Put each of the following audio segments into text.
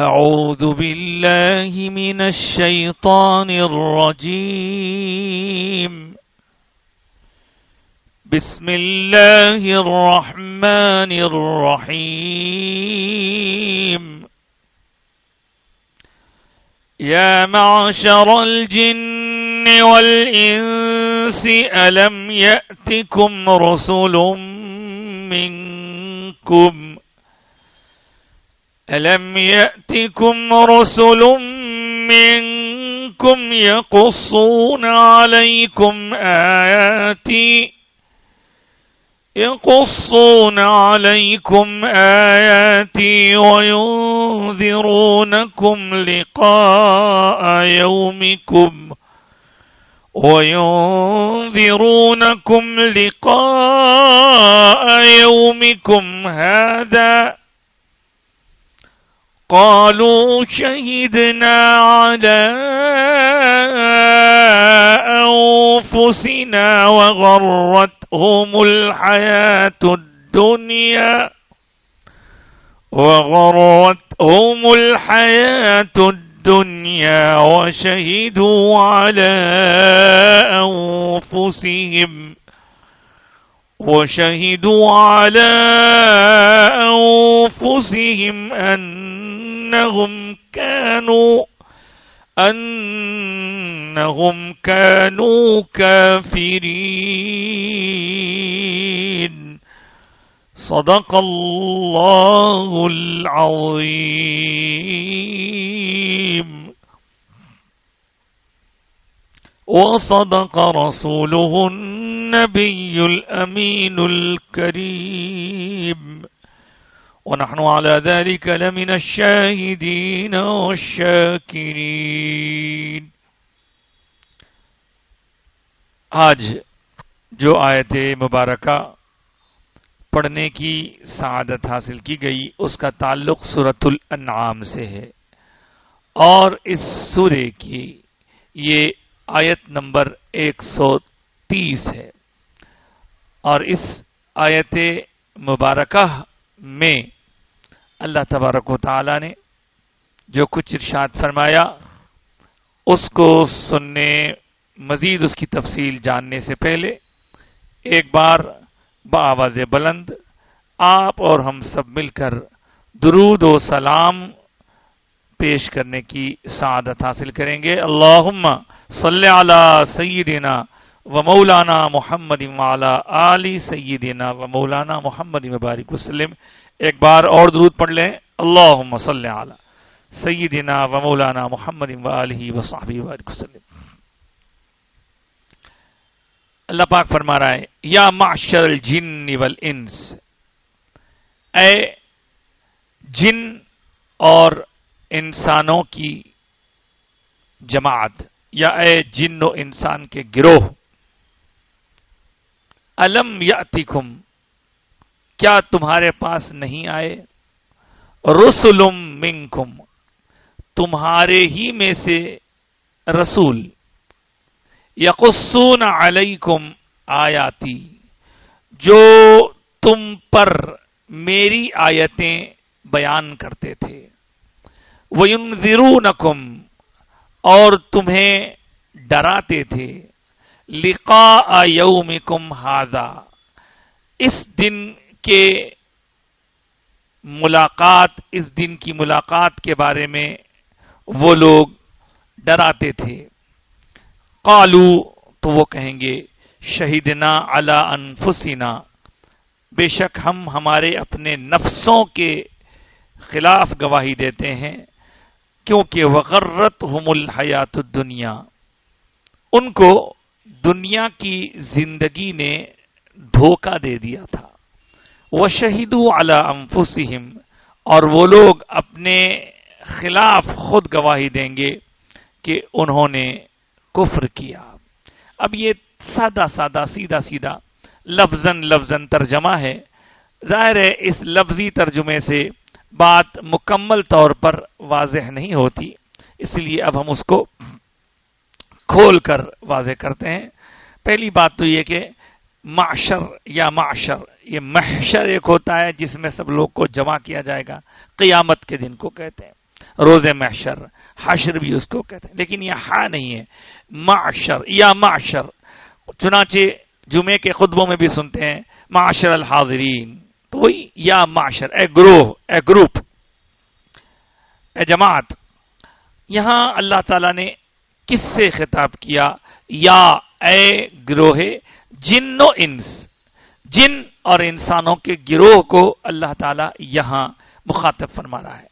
أعوذ بالله من الشيطان الرجيم. بسم الله الرحمن الرحيم. يا معشر الجن والإنس ألم يأتكم رسل منكم يقصون عليكم آياتي وينذرونكم لقاء يومكم هذا. قالوا شهدنا على أنفسنا وغرتهم الحياة الدنيا وشهدوا على أنفسهم أنهم كانوا كافرين. صدق الله العظيم وصدق رسوله النبي الأمين الكريم ونحن على ذلك لمن الشاهدين والشاكرين. آج جو آیت مبارکہ پڑھنے کی سعادت حاصل کی گئی اس کا تعلق سورۃ الانعام سے ہے، اور اس سورے کی یہ آیت نمبر 130 ہے، اور اس آیت مبارکہ میں اللہ تبارک و تعالی نے جو کچھ ارشاد فرمایا اس کو سننے، مزید اس کی تفصیل جاننے سے پہلے ایک بار بآواز بلند آپ اور ہم سب مل کر درود و سلام پیش کرنے کی سعادت حاصل کریں گے. اللہم صلی علی سیدنا و مولانا محمد وعلی آل سیدنا و مولانا محمد مبارک وسلم. ایک بار اور درود پڑھ لیں. اللہم صلی علی سیدنا و مولانا محمد وآلہ وصحبہ مبارک وسلم. اللہ پاک فرما رہا ہے یا معشر الجن والانس، اے جن اور انسانوں کی جماعت، یا اے جن و انسان کے گروہ، الم یاتکم، کیا تمہارے پاس نہیں آئے، رسل منکم، تمہارے ہی میں سے رسول، یقصون علیکم آیاتی، جو تم پر میری آیتیں بیان کرتے تھے، وَيُنذِرُونَكُمْ، اور تمہیں ڈراتے تھے، لقاء یومکم ھذا، اس دن کے ملاقات، اس دن کی ملاقات کے بارے میں وہ لوگ ڈراتے تھے. قالوا، تو وہ کہیں گے، شہدنا علی انفسنا، بے شک ہم ہمارے اپنے نفسوں کے خلاف گواہی دیتے ہیں، کیونکہ وغرتہم الحیات الدنیا، ان کو دنیا کی زندگی نے دھوکہ دے دیا تھا. وشہدوا علی انفسہم، اور وہ لوگ اپنے خلاف خود گواہی دیں گے کہ انہوں نے کفر کیا. اب یہ سادہ سیدھا لفظاً ترجمہ ہے. ظاہر ہے اس لفظی ترجمے سے بات مکمل طور پر واضح نہیں ہوتی، اس لیے اب ہم اس کو کھول کر واضح کرتے ہیں. پہلی بات تو یہ کہ معشر یا معشر، یہ محشر ایک ہوتا ہے جس میں سب لوگ کو جمع کیا جائے گا، قیامت کے دن کو کہتے ہیں. روز محشر، حشر بھی اس کو کہتے ہیں، لیکن یہ ہا نہیں ہے، معشر یا معشر، چنانچہ جمعے کے خطبوں میں بھی سنتے ہیں معاشر الحاضرین، تو وہی یا معشر، اے گروہ، اے گروپ، اے جماعت۔ یہاں اللہ تعالیٰ نے کس سے خطاب کیا؟ یا اے گروہ جن و انس، جن اور انسانوں کے گروہ کو اللہ تعالیٰ یہاں مخاطب فرما رہا ہے۔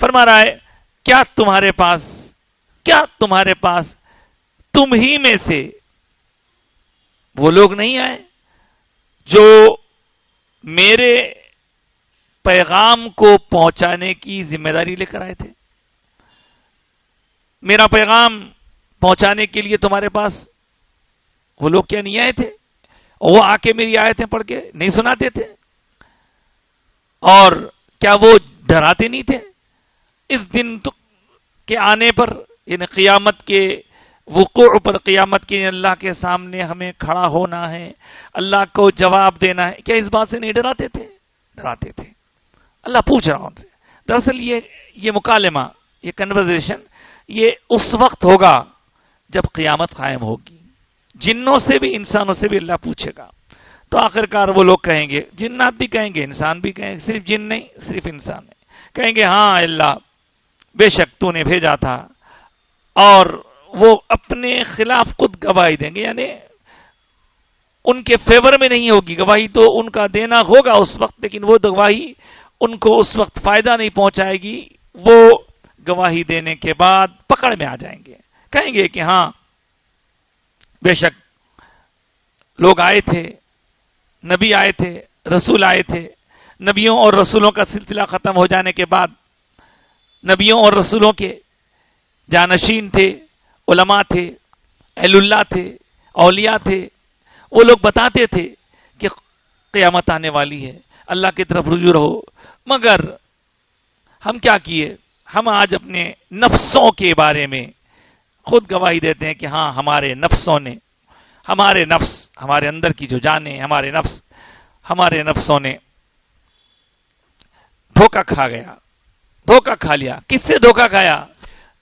فرما رہا ہے کیا تمہارے پاس تم ہی میں سے وہ لوگ نہیں آئے جو میرے پیغام کو پہنچانے کی ذمہ داری لے کر آئے تھے؟ میرا پیغام پہنچانے کے لیے تمہارے پاس وہ لوگ کیا نہیں آئے تھے؟ وہ آ کے میری آیتیں پڑھ کے نہیں سناتے تھے؟ اور کیا وہ ڈراتے نہیں تھے اس دن کے آنے پر، یعنی قیامت کے وقوع پر، قیامت کے اللہ کے سامنے ہمیں کھڑا ہونا ہے، اللہ کو جواب دینا ہے؟ کیا اس بات سے نہیں ڈراتے تھے؟ ڈراتے تھے۔ اللہ پوچھ رہا ان سے۔ دراصل یہ مکالمہ، یہ کنورزیشن، یہ اس وقت ہوگا جب قیامت قائم ہوگی، جنوں سے بھی انسانوں سے بھی اللہ پوچھے گا۔ تو آخرکار وہ لوگ کہیں گے، جنات بھی کہیں گے، انسان بھی کہیں گے، صرف جن نہیں، صرف انسان نہیں، کہیں گے ہاں اللہ بے شک تو نے بھیجا تھا، اور وہ اپنے خلاف خود گواہی دیں گے، یعنی ان کے فیور میں نہیں ہوگی گواہی، تو ان کا دینا ہوگا اس وقت، لیکن وہ گواہی ان کو اس وقت فائدہ نہیں پہنچائے گی، وہ گواہی دینے کے بعد پکڑ میں آ جائیں گے، کہیں گے کہ ہاں بے شک لوگ آئے تھے، نبی آئے تھے، رسول آئے تھے، نبیوں اور رسولوں کا سلسلہ ختم ہو جانے کے بعد نبیوں اور رسولوں کے جانشین تھے، علماء تھے، اہل اللہ تھے، اولیاء تھے، وہ لوگ بتاتے تھے کہ قیامت آنے والی ہے، اللہ کی طرف رجوع رہو، مگر ہم کیا کیے؟ ہم آج اپنے نفسوں کے بارے میں خود گواہی دیتے ہیں کہ ہاں ہمارے نفسوں نے، ہمارے نفس، ہمارے اندر کی جو جانیں، ہمارے نفسوں نے دھوکہ کھا گیا، دھوکہ کھا لیا۔ کس سے دھوکہ کھایا؟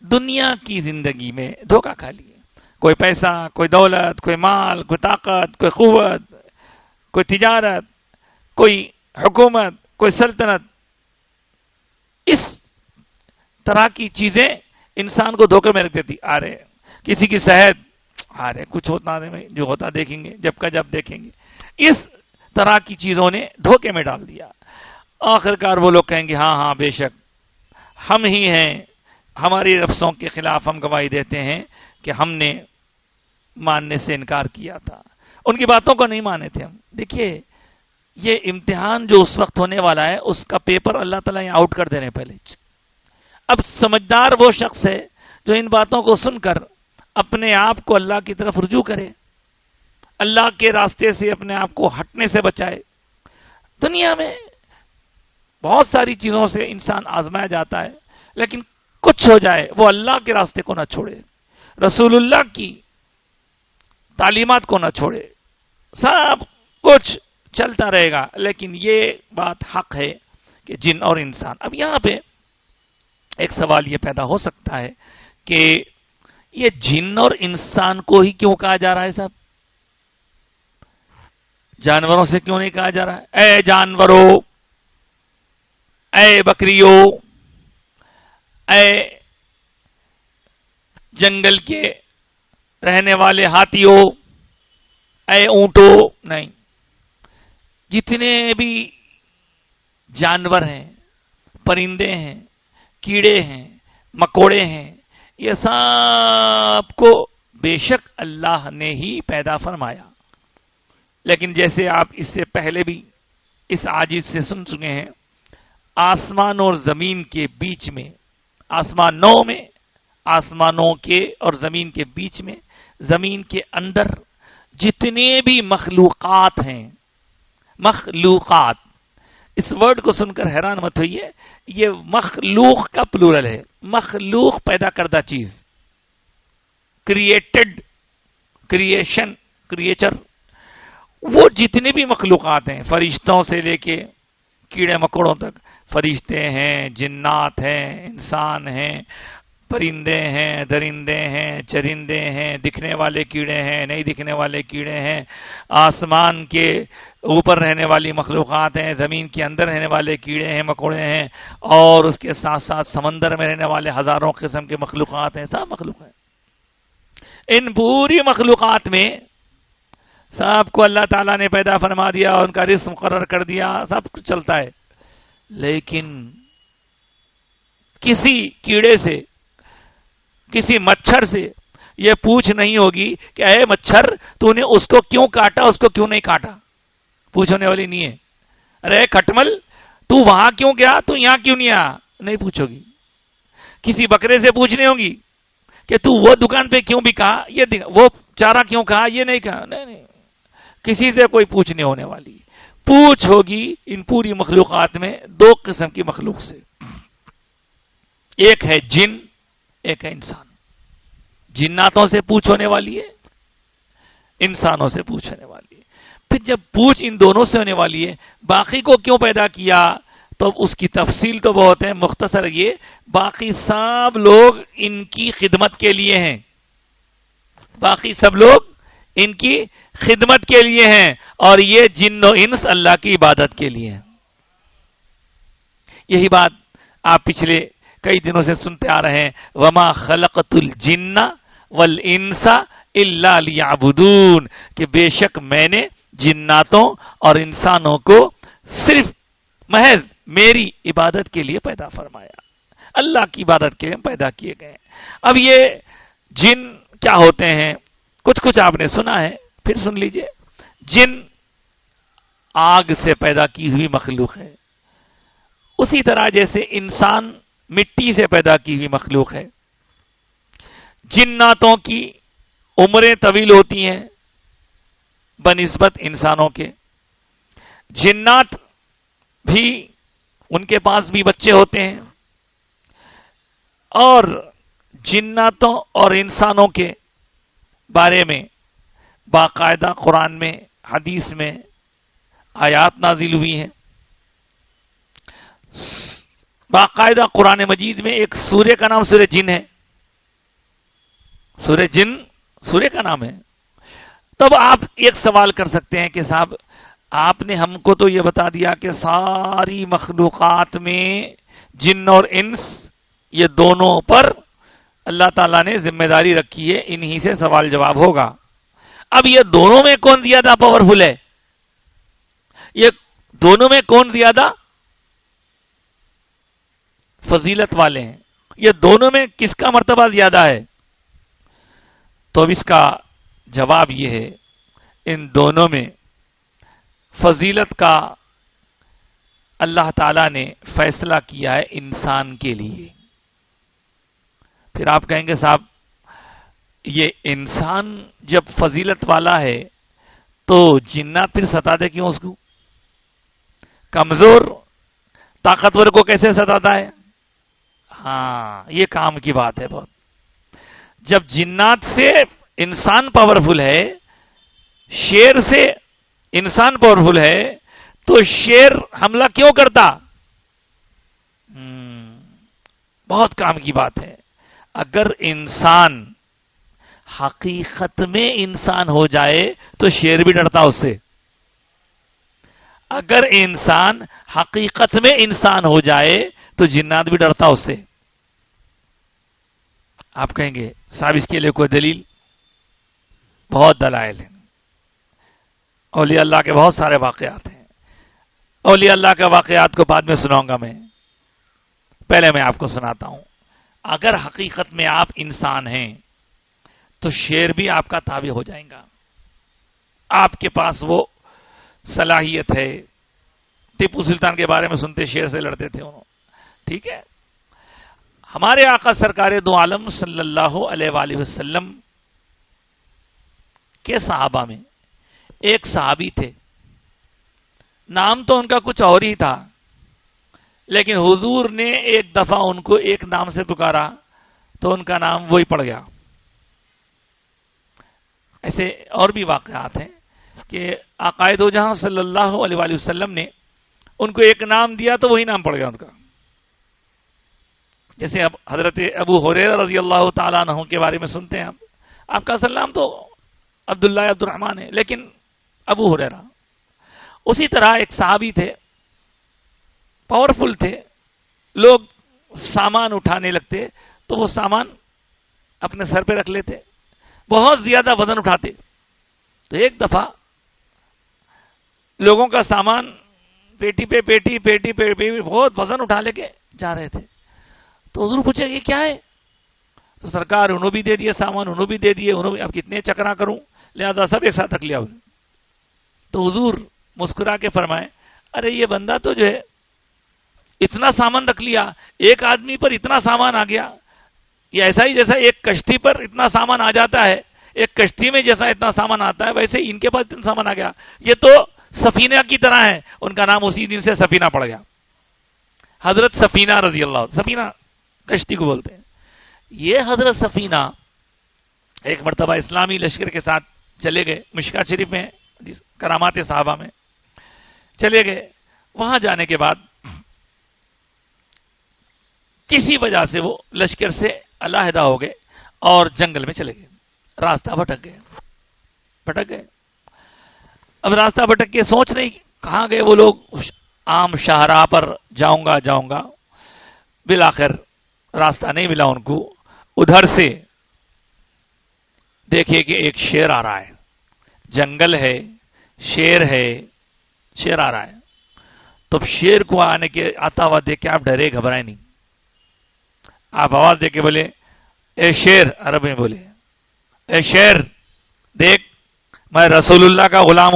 دنیا کی زندگی میں دھوکہ کھا لیا۔ کوئی پیسہ، کوئی دولت، کوئی مال، کوئی طاقت، کوئی قوت، کوئی تجارت، کوئی حکومت، کوئی سلطنت، اس طرح کی چیزیں انسان کو دھوکے میں رکھ دیتی۔ آرے کسی کی صحت، آرے کچھ ہوتا نہیں، جو ہوتا دیکھیں گے، جب کا جب دیکھیں گے، اس طرح کی چیزوں نے دھوکے میں ڈال دیا۔ آخرکار وہ لوگ کہیں گے ہاں ہاں بے شک ہم ہی ہیں، ہماری نفسوں کے خلاف ہم گواہی دیتے ہیں کہ ہم نے ماننے سے انکار کیا تھا، ان کی باتوں کو نہیں مانے تھے ہم۔ دیکھیے یہ امتحان جو اس وقت ہونے والا ہے، اس کا پیپر اللہ تعالیٰ یہاں آؤٹ کر دے رہے ہیں پہلے۔ اب سمجھدار وہ شخص ہے جو ان باتوں کو سن کر اپنے آپ کو اللہ کی طرف رجوع کرے، اللہ کے راستے سے اپنے آپ کو ہٹنے سے بچائے۔ دنیا میں بہت ساری چیزوں سے انسان آزمایا جاتا ہے، لیکن کچھ ہو جائے وہ اللہ کے راستے کو نہ چھوڑے، رسول اللہ کی تعلیمات کو نہ چھوڑے، سب کچھ چلتا رہے گا۔ لیکن یہ بات حق ہے کہ جن اور انسان، اب یہاں پہ ایک سوال یہ پیدا ہو سکتا ہے کہ یہ جن اور انسان کو ہی کیوں کہا جا رہا ہے صاحب؟ جانوروں سے کیوں نہیں کہا جا رہا ہے اے جانوروں، اے بکریوں، اے جنگل کے رہنے والے ہاتھیوں، اے اونٹوں؟ نہیں، جتنے بھی جانور ہیں، پرندے ہیں، کیڑے ہیں، مکوڑے ہیں، یہ سب کو بے شک اللہ نے ہی پیدا فرمایا۔ لیکن جیسے آپ اس سے پہلے بھی اس عاجز سے سن چکے ہیں، آسمان اور زمین کے بیچ میں، آسمانوں میں، آسمانوں کے اور زمین کے بیچ میں، زمین کے اندر جتنے بھی مخلوقات ہیں، مخلوقات، اس ورڈ کو سن کر حیران مت ہوئیے، یہ مخلوق کا پلورل ہے، مخلوق پیدا کردہ چیز، کریٹڈ، کریشن، کریچر، وہ جتنے بھی مخلوقات ہیں، فرشتوں سے لے کے کیڑے مکوڑوں تک، فرشتے ہیں، جنات ہیں، انسان ہیں، پرندے ہیں، درندے ہیں، چرندے ہیں، دکھنے والے کیڑے ہیں، نہیں دکھنے والے کیڑے ہیں، آسمان کے اوپر رہنے والی مخلوقات ہیں، زمین کے اندر رہنے والے کیڑے ہیں، مکوڑے ہیں، اور اس کے ساتھ ساتھ سمندر میں رہنے والے ہزاروں قسم کے مخلوقات ہیں، سب مخلوق ہیں۔ ان پوری مخلوقات میں سب کو اللہ تعالیٰ نے پیدا فرما دیا اور ان کا رزق مقرر کر دیا، سب کچھ چلتا ہے، لیکن کسی کیڑے سے، کسی مچھر سے یہ پوچھ نہیں ہوگی کہ اے مچھر تو نے اس کو کیوں کاٹا، اس کو کیوں نہیں کاٹا، پوچھنے والی نہیں ہے۔ ارے کھٹمل تو وہاں کیوں گیا، تو یہاں کیوں نہیں آیا، نہیں پوچھو گی۔ کسی بکرے سے پوچھنے ہوگی کہ تو وہ دکان پہ کیوں بھی کہا، یہ وہ چارہ کیوں کہا، یہ نہیں کہا، نہیں، کسی سے کوئی پوچھ نہیں ہونے والی۔ پوچھ ہوگی ان پوری مخلوقات میں دو قسم کی مخلوق سے، ایک ہے جن، ایک ہے انسان۔ جناتوں سے پوچھ ہونے والی ہے، انسانوں سے پوچھ ہونے والی ہے۔ پھر جب پوچھ ان دونوں سے ہونے والی ہے، باقی کو کیوں پیدا کیا، تو اس کی تفصیل تو بہت ہے، مختصر یہ باقی سب لوگ ان کی خدمت کے لیے ہیں، باقی سب لوگ ان کی خدمت کے لیے ہیں، اور یہ جن و انس اللہ کی عبادت کے لیے ہیں۔ یہی بات آپ پچھلے کئی دنوں سے سنتے آ رہے ہیں، وما خلقت الجن والانس الا لیعبدون، کہ بے شک میں نے جناتوں اور انسانوں کو صرف محض میری عبادت کے لیے پیدا فرمایا، اللہ کی عبادت کے لیے پیدا کیے گئے۔ اب یہ جن کیا ہوتے ہیں، کچھ آپ نے سنا ہے، پھر سن لیجئے۔ جن آگ سے پیدا کی ہوئی مخلوق ہے، اسی طرح جیسے انسان مٹی سے پیدا کی ہوئی مخلوق ہے۔ جناتوں کی عمریں طویل ہوتی ہیں بنسبت انسانوں کے، جنات بھی ان کے پاس بھی بچے ہوتے ہیں، اور جناتوں اور انسانوں کے بارے میں باقاعدہ قرآن میں، حدیث میں آیات نازل ہوئی ہیں۔ باقاعدہ قرآن مجید میں ایک سورہ کا نام سورہ جن ہے، سورہ جن سورہ کا نام ہے۔ تب آپ ایک سوال کر سکتے ہیں کہ صاحب آپ نے ہم کو تو یہ بتا دیا کہ ساری مخلوقات میں جن اور انس یہ دونوں پر اللہ تعالیٰ نے ذمہ داری رکھی ہے، انہی سے سوال جواب ہوگا۔ اب یہ دونوں میں کون زیادہ پاورفل ہے، یہ دونوں میں کون زیادہ فضیلت والے ہیں، یہ دونوں میں کس کا مرتبہ زیادہ ہے، تو اب اس کا جواب یہ ہے، ان دونوں میں فضیلت کا اللہ تعالی نے فیصلہ کیا ہے انسان کے لیے۔ پھر آپ کہیں گے صاحب یہ انسان جب فضیلت والا ہے تو جنات پھر ستاتے کیوں اس کو، کمزور طاقتور کو کیسے ستاتا ہے؟ ہاں یہ کام کی بات ہے بہت۔ جب جنات سے انسان پاورفل ہے، شیر سے انسان پاورفل ہے، تو شیر حملہ کیوں کرتا؟ بہت کام کی بات ہے۔ اگر انسان حقیقت میں انسان ہو جائے تو شیر بھی ڈرتا اس سے، اگر انسان حقیقت میں انسان ہو جائے تو جنات بھی ڈرتا اس سے۔ آپ کہیں گے صاحب اس کے لیے کوئی دلیل؟ بہت دلائل ہیں، اولیاء اللہ کے بہت سارے واقعات ہیں، اولیاء اللہ کے واقعات کو بعد میں سناؤں گا میں، پہلے میں آپ کو سناتا ہوں۔ اگر حقیقت میں آپ انسان ہیں تو شیر بھی آپ کا تابع ہو جائے گا، آپ کے پاس وہ صلاحیت ہے۔ ٹیپو سلطان کے بارے میں سنتے شیر سے لڑتے تھے انہوں، ٹھیک ہے۔ ہمارے آقا سرکار دو عالم صلی اللہ علیہ وآلہ وسلم کے صحابہ میں ایک صحابی تھے، نام تو ان کا کچھ اور ہی تھا، لیکن حضور نے ایک دفعہ ان کو ایک نام سے پکارا تو ان کا نام وہی پڑ گیا۔ ایسے اور بھی واقعات ہیں کہ آقا دو جہاں صلی اللہ علیہ وآلہ وسلم نے ان کو ایک نام دیا تو وہی نام پڑ گیا ان کا. جیسے اب حضرت ابو ہریرہ رضی اللہ تعالیٰ عنہ کے بارے میں سنتے ہیں آپ کا اصل نام تو عبداللہ عبد الرحمن ہے لیکن ابو ہریرہ. اسی طرح ایک صحابی تھے، پاورفل تھے، لوگ سامان اٹھانے لگتے تو وہ سامان اپنے سر پہ رکھ لیتے، بہت زیادہ وزن اٹھاتے. تو ایک دفعہ لوگوں کا سامان پیٹی پہ پیٹی بہت وزن اٹھا لے کے جا رہے تھے. تو حضور پوچھے یہ کیا ہے؟ تو سرکار انہوں بھی دے دیے سامان، انہوں بھی دے دیے، اب کتنے چکرا کروں، لہذا سب ایک ساتھ رکھ لیا. تو حضور مسکرا کے فرمائے ارے یہ بندہ تو جو ہے اتنا سامان رکھ لیا، ایک آدمی پر اتنا سامان آ گیا، یہ ایسا ہی جیسا ایک کشتی پر اتنا سامان آ جاتا ہے، ایک کشتی میں جیسا اتنا سامان آتا ہے ویسے ان کے پاس اتنا سامان آ گیا. یہ تو سفینہ کی طرح ہے. ان کا نام اسی دن سے سفینہ پڑ گیا، حضرت سفینہ رضی اللہ. سفینہ کشتی کو بولتے ہیں. یہ حضرت سفینہ ایک مرتبہ اسلامی لشکر کے ساتھ چلے گئے، مشکات شریف میں کرامات صحابہ میں چلے گئے. وہاں جانے کے بعد کسی وجہ سے وہ لشکر سے علیحدہ ہو گئے اور جنگل میں چلے گئے، راستہ بھٹک گئے. اب راستہ بھٹک کے سوچ نہیں کہاں گئے وہ لوگ، عام شاہراہ پر جاؤں گا. بالآخر راستہ نہیں ملا ان کو. ادھر سے دیکھیے کہ ایک شیر آ رہا ہے، جنگل ہے، شیر آ رہا ہے. تو شیر کو آتا ہوا دیکھ کے آپ ڈرے گھبرائے نہیں، آپ آواز دے کے بولے اے شیر، عرب میں بولے اے شیر دیکھ میں رسول اللہ کا غلام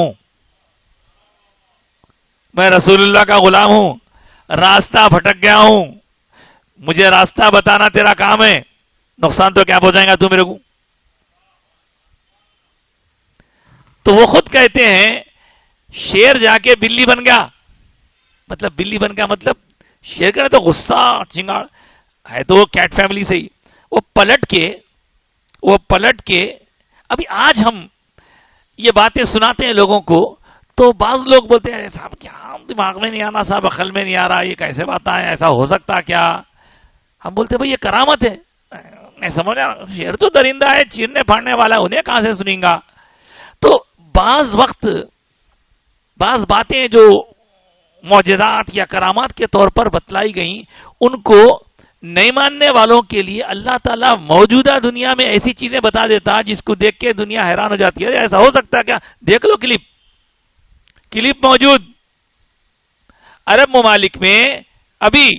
ہوں، راستہ بھٹک گیا ہوں، مجھے راستہ بتانا تیرا کام ہے، نقصان تو کیا پہنچائے گا تو میرے کو. تو وہ خود کہتے ہیں شیر جا کے بلی بن گیا. مطلب شیر کا تو غصہ چنگاڑ ہے تو وہ کیٹ فیملی سے ہی وہ پلٹ کے ابھی آج ہم یہ باتیں سناتے ہیں لوگوں کو تو بعض لوگ بولتے ہیں صاحب کیا دماغ میں نہیں آنا، صاحب عقل میں نہیں آ رہا، یہ کیسے بات ہے، ایسا ہو سکتا کیا؟ ہم بولتے بھائی یہ کرامت ہے. میں سمجھ رہا شیر تو درندہ ہے، چیرنے پھاڑنے والا ہے، انہیں کہاں سے سنیں گا؟ تو بعض باتیں جو معجزات یا کرامات کے طور پر بتلائی گئیں ان کو نہیں ماننے والوں کے لیے اللہ تعالیٰ موجودہ دنیا میں ایسی چیزیں بتا دیتا جس کو دیکھ کے دنیا حیران ہو جاتی ہے. ایسا ہو سکتا ہے کیا؟ دیکھ لو کلپ موجود عرب ممالک میں. ابھی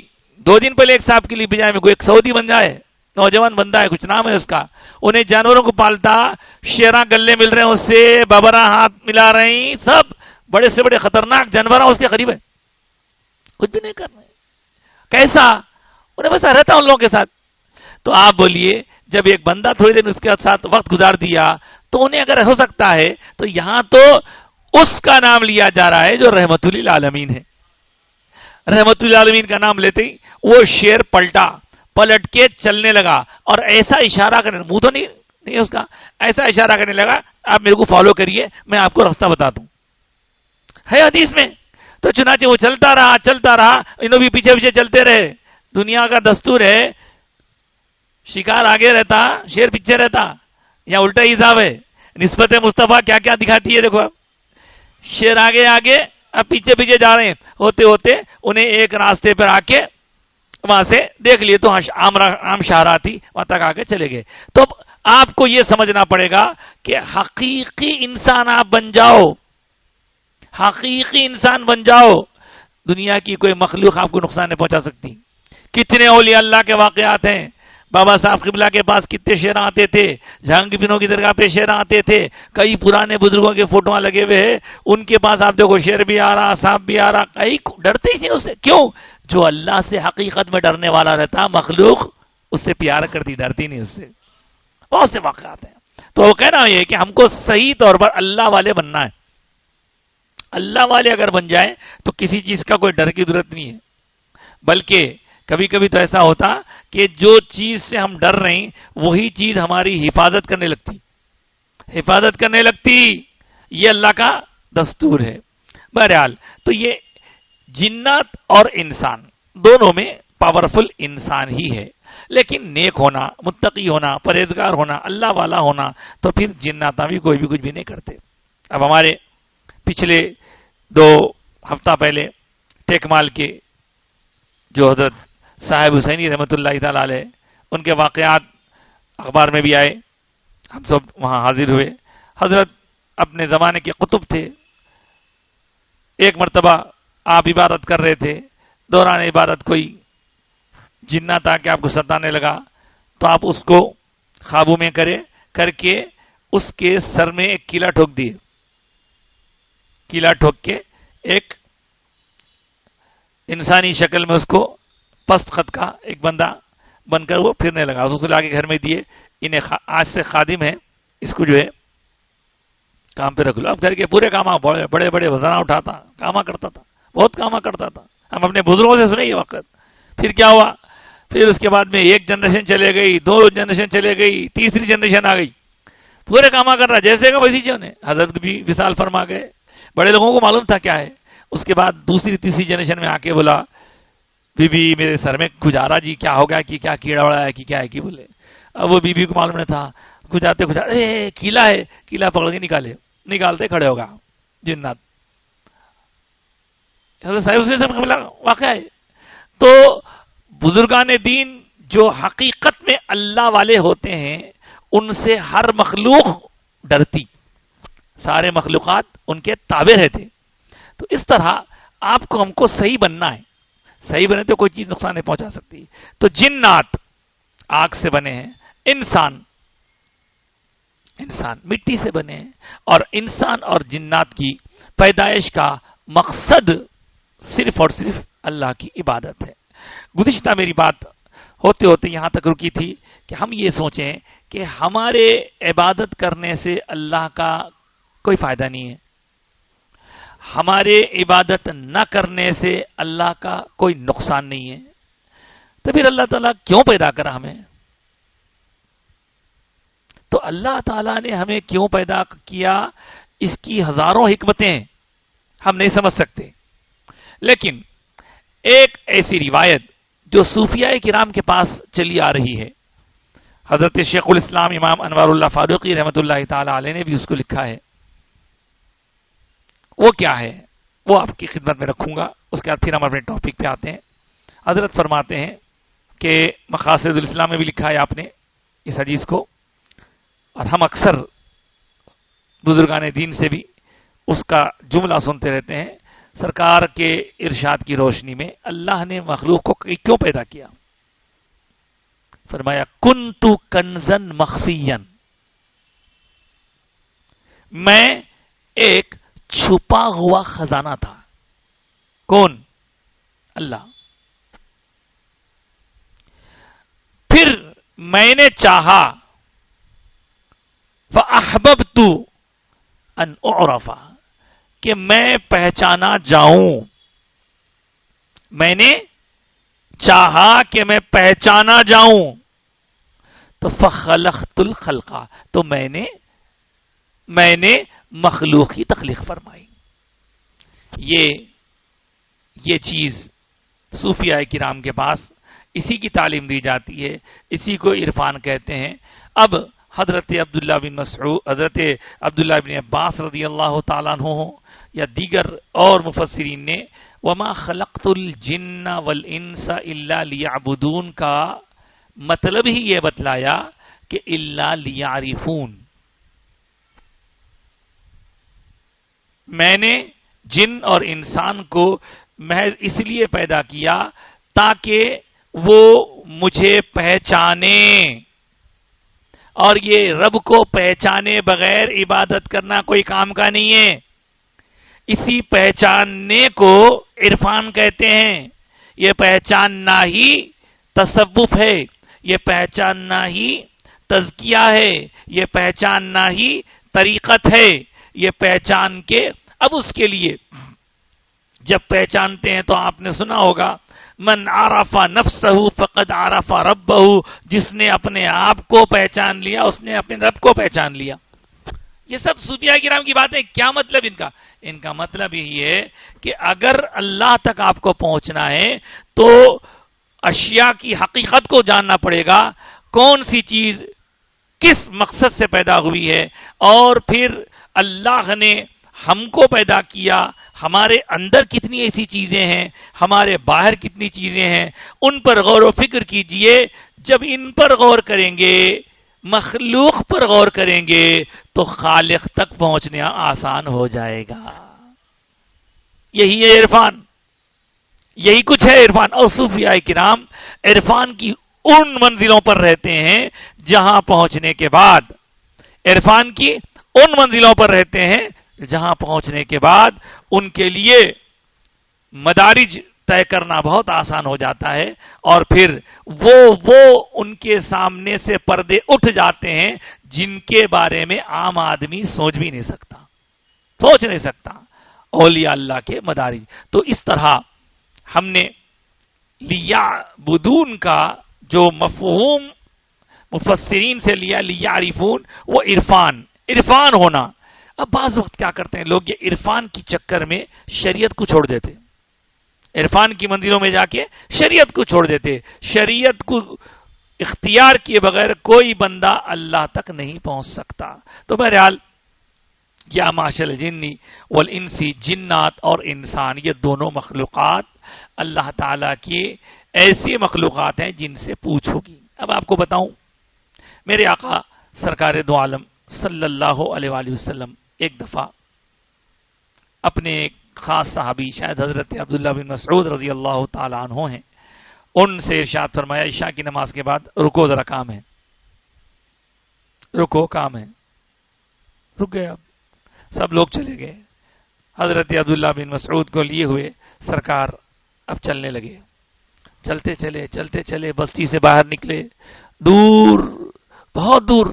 2 دن پہلے ایک صاحب کلپ بھیجا میں کوئی ایک سعودی بندہ ہے، نوجوان بندہ ہے، کچھ نام ہے اس کا، انہیں جانوروں کو پالتا، شیراں گلے مل رہے ہیں اس سے، ببرا ہاتھ ملا رہے ہیں، سب بڑے سے بڑے خطرناک جانور اس کے قریب ہے، کچھ بھی نہیں کرنا ہے. کیسا؟ انہیں بس رہتا ان لوگوں کے ساتھ. تو آپ بولیے جب ایک بندہ تھوڑی دیر اس کے ساتھ وقت گزار دیا تو انہیں اگر ہو سکتا ہے تو یہاں تو اس کا نام لیا جا رہا ہے جو رحمت للعالمین ہے. رحمت للعالمین کا نام لیتے ہی وہ شیر پلٹ کے چلنے لگا اور ایسا اشارہ کرنے، منہ تو نہیں اس کا، ایسا اشارہ کرنے لگا آپ میرے کو فالو کریے، میں آپ کو راستہ بتا دوں. ہے حدیث میں. تو چنانچہ وہ چلتا رہا، انہوں بھی پیچھے چلتے رہے. دنیا کا دستور ہے شکار آگے رہتا شیر پیچھے رہتا، یا الٹا ہی حساب ہے. نسبت مصطفیٰ کیا کیا دکھاتی ہے دیکھو. اب شیر آگے اب پیچھے جا رہے ہیں، ہوتے انہیں ایک راستے پر آ کے وہاں سے دیکھ لیے تو عام شاہراہ تھی، وہاں تک آ کے چلے گئے. تو آپ کو یہ سمجھنا پڑے گا کہ حقیقی انسان آپ بن جاؤ، حقیقی انسان بن جاؤ، دنیا کی کوئی مخلوق آپ کو نقصان نہیں پہنچا سکتی. کتنے اولیاء اللہ کے واقعات ہیں. بابا صاحب قبلہ کے پاس کتنے شیر آتے تھے، جہانگیر بنوں کی درگاہ پہ شیر آتے تھے، کئی پرانے بزرگوں کے فوٹو لگے ہوئے ہیں، ان کے پاس آپ دیکھو شیر بھی آ رہا، سانپ بھی آ رہا، کئی ڈرتے ہی نہیں اس سے. کیوں؟ جو اللہ سے حقیقت میں ڈرنے والا رہتا، مخلوق اس سے پیار کرتی، ڈرتی نہیں اس سے. بہت سے واقعات ہیں. تو وہ کہنا یہ کہ ہم کو صحیح طور پر اللہ والے بننا ہے. اللہ والے اگر بن جائیں تو کسی چیز کا کوئی ڈر کی ضرورت نہیں ہے. بلکہ کبھی کبھی تو ایسا ہوتا کہ جو چیز سے ہم ڈر رہے ہیں وہی چیز ہماری حفاظت کرنے لگتی. یہ اللہ کا دستور ہے. بہرحال تو یہ جنات اور انسان دونوں میں پاورفل انسان ہی ہے، لیکن نیک ہونا، متقی ہونا، پرہیزگار ہونا، اللہ والا ہونا، تو پھر جنات بھی کوئی بھی کچھ بھی نہیں کرتے۔ اب ہمارے پچھلے 2 ہفتہ پہلے ٹیک مال کے جو حضرت صاحب حسینی رحمۃ اللہ تعالی علیہ، ان کے واقعات اخبار میں بھی آئے، ہم سب وہاں حاضر ہوئے۔ حضرت اپنے زمانے کے قطب تھے۔ ایک مرتبہ آپ عبادت کر رہے تھے، دوران عبادت کوئی جنات آ کے آپ کو ستانے لگا، تو آپ اس کو قابو میں کر کے اس کے سر میں ایک کیلا ٹھوک دیے۔ کیلا ٹھوک کے ایک انسانی شکل میں اس کو پست خط کا ایک بندہ بن کر وہ پھرنے لگا، اس کو لا کے گھر میں دیے، انہیں آج سے خادم ہے، اس کو جو ہے کام پہ رکھ لو۔ اب گھر کے پورے کام بڑے بڑے وزنہ اٹھاتا، کاما کرتا تھا، بہت کاما کرتا تھا، ہم اپنے بزرگوں سے سنے یہ وقت۔ پھر کیا ہوا؟ پھر اس کے بعد میں 1 جنریشن چلے گئی، 2 جنریشن چلے گئی، تیسری جنریشن آ گئی، پورے کاما کر رہا، جیسے کہ ویسی جو نے حضرت بھی وصال فرما گئے، بڑے لوگوں کو معلوم تھا کیا ہے۔ اس کے بعد دوسری تیسری جنریشن میں آ کے بولا، بی بی میرے سر میں کھجارا جی، کیا ہو گیا کہ کیا کیڑا وڑا ہے کہ کیا ہے کہ بولے۔ اب وہ بی بی کو معلوم نہیں تھا، کھجاتے کیلا ہے، کیلا پکڑ کے نکالتے کھڑے ہوگا جنات۔ واقعہ ہے۔ تو بزرگان دین جو حقیقت میں اللہ والے ہوتے ہیں، ان سے ہر مخلوق ڈرتی، سارے مخلوقات ان کے تابع رہتے۔ تو اس طرح آپ کو ہم کو صحیح بننا ہے، صحیح بنے تو کوئی چیز نقصان نہیں پہنچا سکتی۔ تو جنات آگ سے بنے ہیں، انسان مٹی سے بنے ہیں، اور انسان اور جنات کی پیدائش کا مقصد صرف اور صرف اللہ کی عبادت ہے۔ گزشتہ میری بات ہوتے ہوتے یہاں تک رکی تھی کہ ہم یہ سوچیں کہ ہمارے عبادت کرنے سے اللہ کا کوئی فائدہ نہیں ہے، ہمارے عبادت نہ کرنے سے اللہ کا کوئی نقصان نہیں ہے، تو پھر اللہ تعالیٰ کیوں پیدا کرا ہمیں؟ تو اللہ تعالیٰ نے ہمیں کیوں پیدا کیا، اس کی ہزاروں حکمتیں ہم نہیں سمجھ سکتے، لیکن ایک ایسی روایت جو صوفیاء کرام کے پاس چلی آ رہی ہے، حضرت شیخ الاسلام امام انوار اللہ فاروقی رحمۃ اللہ تعالی علیہ نے بھی اس کو لکھا ہے۔ وہ کیا ہے وہ آپ کی خدمت میں رکھوں گا، اس کے بعد پھر ہم اپنے ٹاپک پہ آتے ہیں۔ حضرت فرماتے ہیں کہ مقاصد الاسلام میں بھی لکھا ہے آپ نے اس حدیث کو، اور ہم اکثر بزرگان دین سے بھی اس کا جملہ سنتے رہتے ہیں۔ سرکار کے ارشاد کی روشنی میں اللہ نے مخلوق کو کیوں پیدا کیا؟ فرمایا کنتو کنزن مخفین، میں ایک چھپا ہوا خزانہ تھا۔ کون؟ اللہ۔ پھر میں نے چاہا فَأَحْبَبْتُ أَنْ أُعْرَفَ، کہ میں پہچانا جاؤں، میں نے چاہا کہ میں پہچانا جاؤں، تو فَخَلَقْتُ الْخَلْقَ، تو میں نے مخلوق کی تخلیق فرمائی۔ یہ چیز صوفیاء کرام کے پاس اسی کی تعلیم دی جاتی ہے، اسی کو عرفان کہتے ہیں۔ اب حضرت عبداللہ بن مسعود، حضرت عبداللہ بن عباس رضی اللہ تعالیٰ عنہ یا دیگر اور مفسرین نے وما خلقت الجن والانس الا لیعبدون کا مطلب ہی یہ بتلایا کہ الا لیعرفون، میں نے جن اور انسان کو محض اس لیے پیدا کیا تاکہ وہ مجھے پہچانے، اور یہ رب کو پہچانے بغیر عبادت کرنا کوئی کام کا نہیں ہے۔ اسی پہچاننے کو عرفان کہتے ہیں۔ یہ پہچاننا ہی تصوف ہے، یہ پہچاننا ہی تزکیہ ہے، یہ پہچاننا ہی طریقت ہے۔ یہ پہچان کے اب اس کے لیے جب پہچانتے ہیں تو آپ نے سنا ہوگا من عرف نفسہ فقد عرف ربہ، جس نے اپنے آپ کو پہچان لیا اس نے اپنے رب کو پہچان لیا۔ یہ سب صوفیاء کرام کی باتیں. کیا مطلب ان کا مطلب یہی ہے کہ اگر اللہ تک آپ کو پہنچنا ہے تو اشیاء کی حقیقت کو جاننا پڑے گا. کون سی چیز کس مقصد سے پیدا ہوئی ہے، اور پھر اللہ نے ہم کو پیدا کیا، ہمارے اندر کتنی ایسی چیزیں ہیں، ہمارے باہر کتنی چیزیں ہیں، ان پر غور و فکر کیجئے. جب ان پر غور کریں گے، مخلوق پر غور کریں گے، تو خالق تک پہنچنا آسان ہو جائے گا. یہی ہے عرفان، یہی کچھ ہے عرفان. اور صوفیاء کرام عرفان کی ان منزلوں پر رہتے ہیں جہاں پہنچنے کے بعد، عرفان کی ان منزلوں پر رہتے ہیں جہاں پہنچنے کے بعد ان کے لیے مدارج طے کرنا بہت آسان ہو جاتا ہے، اور پھر وہ ان کے سامنے سے پردے اٹھ جاتے ہیں جن کے بارے میں عام آدمی سوچ بھی نہیں سکتا، سوچ نہیں سکتا. اولیاء اللہ کے مدارج. تو اس طرح ہم نے لیعبدون کا جو مفہوم مفسرین سے لیا، لیعرفون، وہ عرفان ہونا. اب بعض وقت کیا کرتے ہیں لوگ، یہ عرفان کی چکر میں شریعت کو چھوڑ دیتے، عرفان کی منزلوں میں جا کے شریعت کو چھوڑ دیتے. شریعت کو اختیار کیے بغیر کوئی بندہ اللہ تک نہیں پہنچ سکتا. تو بہرحال یا معاشر الجنی والانسی، جنات اور انسان، یہ دونوں مخلوقات اللہ تعالیٰ کی ایسی مخلوقات ہیں جن سے پوچھ ہوگی. اب آپ کو بتاؤں، میرے آقا سرکار دو عالم صلی اللہ علیہ وآلہ وسلم ایک دفعہ اپنے ایک خاص صحابی، شاید حضرت عبداللہ بن مسعود رضی اللہ تعالیٰ عنہ ہیں، ان سے ارشاد فرمایا عشاء کی نماز کے بعد رکو، ذرا کام ہے، رکو، کام ہے. رک گئے. اب سب لوگ چلے گئے. حضرت عبداللہ بن مسعود کو لیے ہوئے سرکار اب چلنے لگے. چلتے چلے بستی سے باہر نکلے، دور، بہت دور.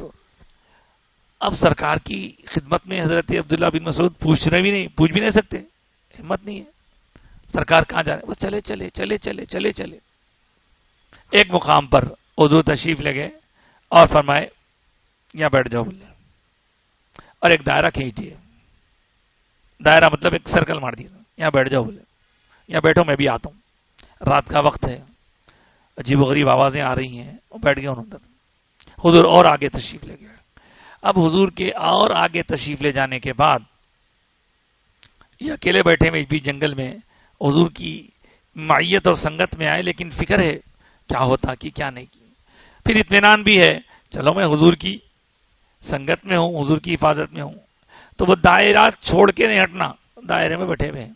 اب سرکار کی خدمت میں حضرت عبداللہ بن مسعود پوچھ بھی نہیں سکتے، ہمت نہیں ہے. سرکار کہاں جا رہے؟ بس چلے. ایک مقام پر حضور تشریف لے گئے اور فرمائے یہاں بیٹھ جاؤ بولے، اور ایک دائرہ کھینچ دیے. دائرہ مطلب ایک سرکل مار دیا، یہاں بیٹھ جاؤ بولے، یہاں بیٹھو میں بھی آتا ہوں، رات کا وقت ہے، عجیب و غریب آوازیں آ رہی ہیں. وہ بیٹھ گئے انہوں. حضور اور آگے تشریف لے گئے. اب حضور کے اور آگے تشریف لے جانے کے بعد یہ اکیلے بیٹھے ہوئے بھی جنگل میں حضور کی معیت اور سنگت میں آئے، لیکن فکر ہے کیا ہوتا کہ کیا نہیں کی. پھر اطمینان بھی ہے، چلو میں حضور کی سنگت میں ہوں، حضور کی حفاظت میں ہوں. تو وہ دائرات چھوڑ کے نہیں ہٹنا، دائرے میں بیٹھے ہوئے ہیں.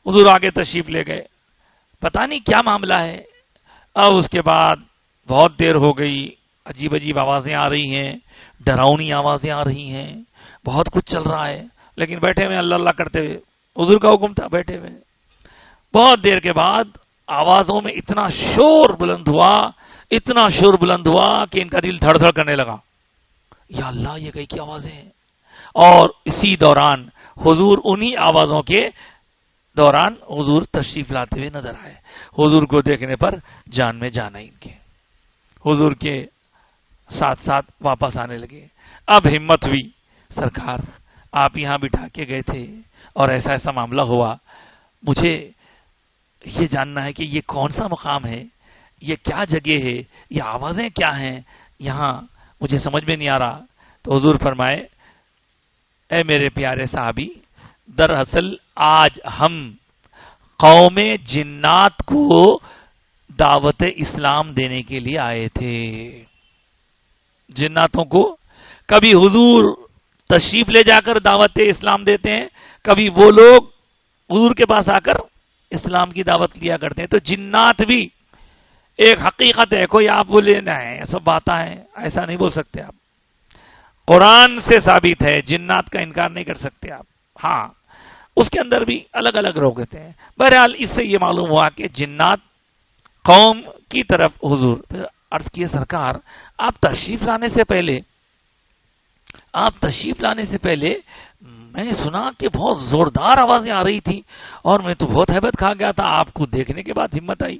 حضور آگے تشریف لے گئے، پتہ نہیں کیا معاملہ ہے. اب اس کے بعد بہت دیر ہو گئی، عجیب آوازیں آ رہی ہیں، ڈراؤنی آوازیں آ رہی ہیں، بہت کچھ چل رہا ہے، لیکن بیٹھے ہوئے اللہ اللہ کرتے ہوئے. حضور کا حکم تھا، بیٹھے ہوئے. بہت دیر کے بعد آوازوں میں اتنا شور بلند ہوا کہ ان کا دل دھڑ دھڑ کرنے لگا. یا اللہ، یہ کئی کی آوازیں ہیں. اور اسی دوران حضور انہی آوازوں کے دوران حضور تشریف لاتے ہوئے نظر آئے. حضور کو دیکھنے پر جان میں جان آئی ان کے. حضور کے ساتھ ساتھ واپس آنے لگے. اب ہمت ہوئی، سرکار آپ یہاں بٹھا کے گئے تھے اور ایسا ایسا معاملہ ہوا، مجھے یہ جاننا ہے کہ یہ کون سا مقام ہے، یہ کیا جگہ ہے، یہ آوازیں کیا ہیں یہاں، مجھے سمجھ میں نہیں آ رہا. تو حضور فرمائے اے میرے پیارے صحابی، دراصل آج ہم قوم جنات کو دعوت اسلام دینے کے لیے آئے تھے. جناتوں کو کبھی حضور تشریف لے جا کر دعوت اسلام دیتے ہیں، کبھی وہ لوگ حضور کے پاس آ کر اسلام کی دعوت لیا کرتے ہیں. تو جنات بھی ایک حقیقت ہے. کوئی آپ بولے نہیں سب باتیں ہیں، ایسا نہیں بول سکتے آپ. قرآن سے ثابت ہے، جنات کا انکار نہیں کر سکتے آپ. ہاں، اس کے اندر بھی الگ الگ لوگ ہوتے ہیں. بہرحال اس سے یہ معلوم ہوا کہ جنات قوم کی طرف حضور عرض کیے سرکار آپ تشریف لانے سے پہلے میں نے سنا کہ بہت زوردار آوازیں آ رہی تھی اور میں تو بہت ہیبت کھا گیا تھا. آپ کو دیکھنے کے بعد ہمت آئی.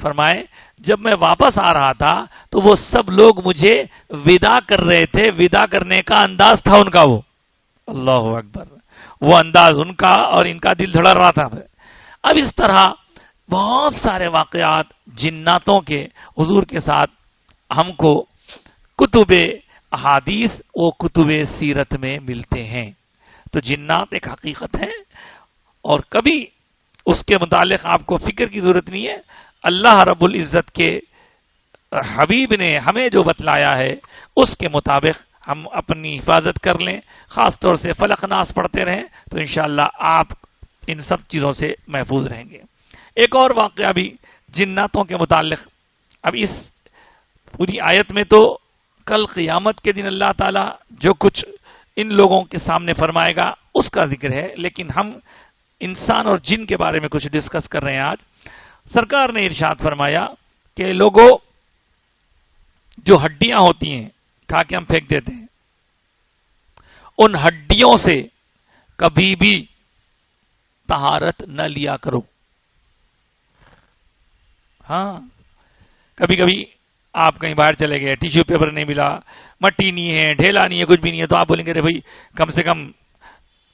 فرمائے جب میں واپس آ رہا تھا تو وہ سب لوگ مجھے ودا کر رہے تھے، ودا کرنے کا انداز تھا ان کا، وہ اللہ اکبر، وہ انداز ان کا اور ان کا دل دھڑک رہا تھا۔ اب اس طرح بہت سارے واقعات جناتوں کے حضور کے ساتھ ہم کو کتب احادیث و کتب سیرت میں ملتے ہیں۔ تو جنات ایک حقیقت ہے اور کبھی اس کے متعلق آپ کو فکر کی ضرورت نہیں ہے۔ اللہ رب العزت کے حبیب نے ہمیں جو بتلایا ہے اس کے مطابق ہم اپنی حفاظت کر لیں، خاص طور سے فلق ناس پڑھتے رہیں تو انشاءاللہ آپ ان سب چیزوں سے محفوظ رہیں گے۔ ایک اور واقعہ بھی جناتوں کے متعلق، اب اس پوری آیت میں تو کل قیامت کے دن اللہ تعالیٰ جو کچھ ان لوگوں کے سامنے فرمائے گا اس کا ذکر ہے، لیکن ہم انسان اور جن کے بارے میں کچھ ڈسکس کر رہے ہیں آج۔ سرکار نے ارشاد فرمایا کہ لوگوں جو ہڈیاں ہوتی ہیں کھا کے ہم پھینک دیتے ہیں، ان ہڈیوں سے کبھی بھی طہارت نہ لیا کرو۔ ہاں، کبھی کبھی آپ کہیں باہر چلے گئے، ٹیشو پیپر نہیں ملا، مٹی نہیں ہے، ڈھیلا نہیں ہے، کچھ بھی نہیں ہے، تو آپ بولیں گے بھائی کم سے کم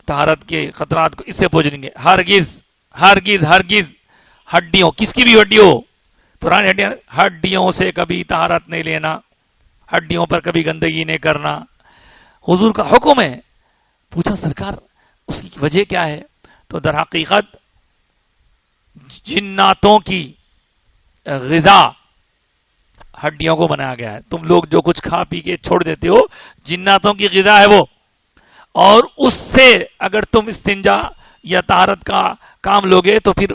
طہارت کے خطرات کو اس سے پوچھ لیں گے۔ ہرگز ہرگز ہرگز ہڈیوں، کس کی بھی ہڈی ہو، پرانی ہڈیوں سے کبھی طہارت نہیں لینا، ہڈیوں پر کبھی گندگی نہیں کرنا، حضور کا حکم ہے۔ پوچھا سرکار اس کی وجہ کیا ہے؟ تو در حقیقت جناتوں کی غذا ہڈیوں کو بنایا گیا ہے۔ تم لوگ جو کچھ کھا پی کے چھوڑ دیتے ہو جناتوں کی غذا ہے وہ، اور اس سے اگر تم استنجا یا طہارت کا کام لوگے تو پھر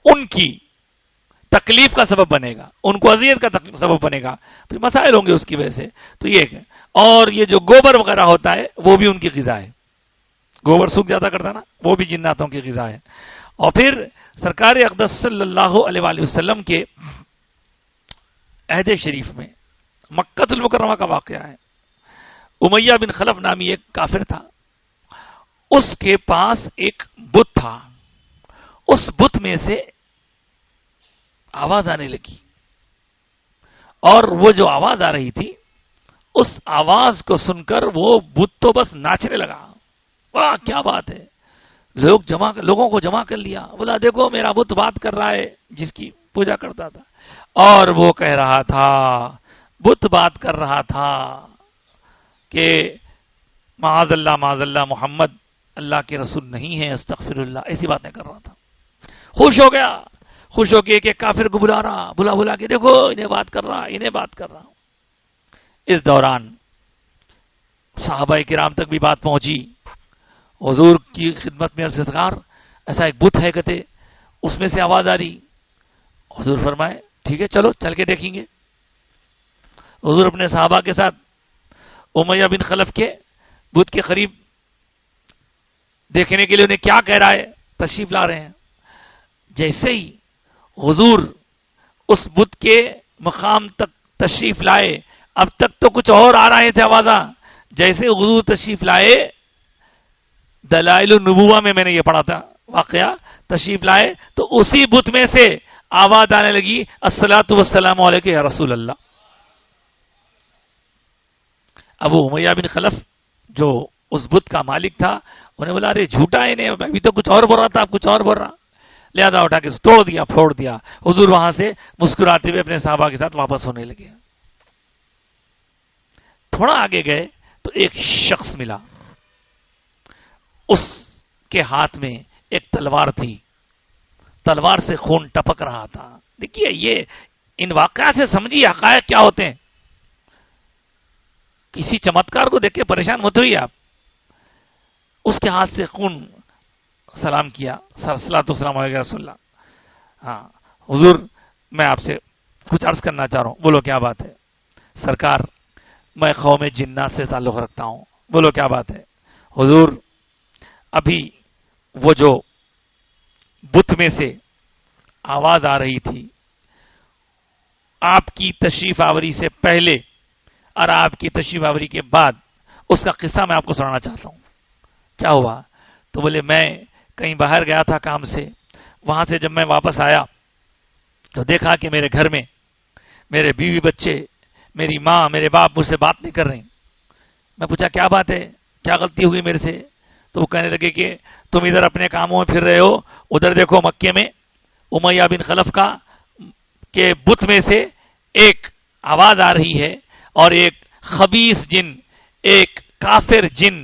ان کی تکلیف کا سبب بنے گا، ان کو اذیت کا سبب بنے گا، پھر مسائل ہوں گے اس کی وجہ سے۔ تو یہ ہے، اور یہ جو گوبر وغیرہ ہوتا ہے وہ بھی ان کی غذا ہے، گوبر سوکھ جاتا کرتا نا، وہ بھی جناتوں کی غذا ہے۔ اور پھر سرکار اقدس صلی اللہ علیہ وآلہ وسلم کے عہد شریف میں مکہ المکرمہ کا واقعہ ہے۔ امیہ بن خلف نامی ایک کافر تھا، اس کے پاس ایک بت تھا، اس بت میں سے آواز آنے لگی، اور وہ جو آواز آ رہی تھی اس آواز کو سن کر وہ بت تو بس ناچنے لگا۔ واہ کیا بات ہے، لوگوں کو جمع کر لیا، بولا دیکھو میرا بت بات کر رہا ہے جس کی پوجا کرتا تھا، اور وہ کہہ رہا تھا، بت بات کر رہا تھا کہ معاذ اللہ محمد اللہ کے رسول نہیں ہے، استغفر اللہ، ایسی باتیں کر رہا تھا۔ خوش ہو گیا، خوش ہو کے ایک کافر کو بلا رہا، بلا کے دیکھو انہیں بات کر رہا۔ اس دوران صحابہ کرام تک بھی بات پہنچی، حضور کی خدمت میں سرکار ایسا ایک بت ہے کہتے اس میں سے آواز آ رہی۔ حضور فرمائے ٹھیک ہے چلو چل کے دیکھیں گے۔ حضور اپنے صحابہ کے ساتھ امیہ بن خلف کے بت کے قریب دیکھنے کے لیے انہیں کیا کہہ رہا ہے تشریف لا رہے ہیں۔ جیسے ہی حضور اس بت کے مقام تک تشریف لائے، اب تک تو کچھ اور آ رہے تھے آوازاں، جیسے حضور تشریف لائے، دلائل النبوہ میں نے یہ پڑھا تھا واقعہ، تشریف لائے تو اسی بت میں سے آواز آنے لگی، الصلاۃ والسلام علیک یا رسول اللہ۔ ابو امیہ بن خلف جو اس بت کا مالک تھا انہیں بولا ارے جھوٹا ہے، ابھی تو کچھ اور بول رہا تھا، اب کچھ اور بول رہا، لہذا اٹھا کے توڑ دیا، پھوڑ دیا۔ حضور وہاں سے مسکراتے ہوئے اپنے صحابہ کے ساتھ واپس ہونے لگے۔ تھوڑا آگے گئے تو ایک شخص ملا، اس کے ہاتھ میں ایک تلوار تھی، تلوار سے خون ٹپک رہا تھا۔ دیکھیے یہ ان واقعات سے سمجھیے حقائق کیا ہوتے ہیں، کسی چمتکار کو دیکھ کے پریشان مت ہوئیے آپ۔ اس کے ہاتھ سے خون، سلام کیا، صلاۃ والسلام علیہ رسول اللہ۔ ہاں حضور میں آپ سے کچھ عرض کرنا چاہ رہا ہوں۔ بولو کیا بات ہے؟ سرکار میں قوم جنات سے تعلق رکھتا ہوں۔ بولو کیا بات ہے؟ حضور ابھی وہ جو بت میں سے آواز آ رہی تھی، آپ کی تشریف آوری سے پہلے اور آپ کی تشریف آوری کے بعد اس کا قصہ میں آپ کو سنانا چاہتا ہوں۔ کیا ہوا؟ تو بولے میں کہیں باہر گیا تھا کام سے، وہاں سے جب میں واپس آیا تو دیکھا کہ میرے گھر میں میرے بیوی بچے، میری ماں، میرے باپ مجھ سے بات نہیں کر رہے. میں پوچھا کیا بات ہے، کیا غلطی ہوئی میرے سے؟ تو وہ کہنے لگے کہ تم ادھر اپنے کاموں میں پھر رہے ہو، ادھر دیکھو مکے میں امیہ بن خلف کا کے بت میں سے ایک آواز آ رہی ہے اور ایک خبیث جن، ایک کافر جن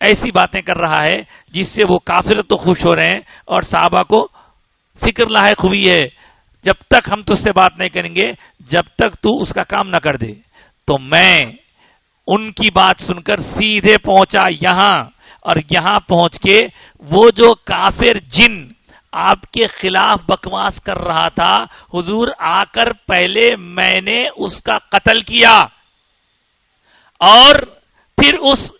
ایسی باتیں کر رہا ہے جس سے وہ کافر تو خوش ہو رہے ہیں اور صحابہ کو فکر لاحق ہوئی ہے. جب تک ہم تجھ سے بات نہیں کریں گے جب تک تو اس کا کام نہ کر دے. تو میں ان کی بات سن کر سیدھے پہنچا یہاں، اور یہاں پہنچ کے وہ جو کافر جن آپ کے خلاف بکواس کر رہا تھا، حضور آ کر پہلے میں نے اس کا قتل کیا اور پھر اس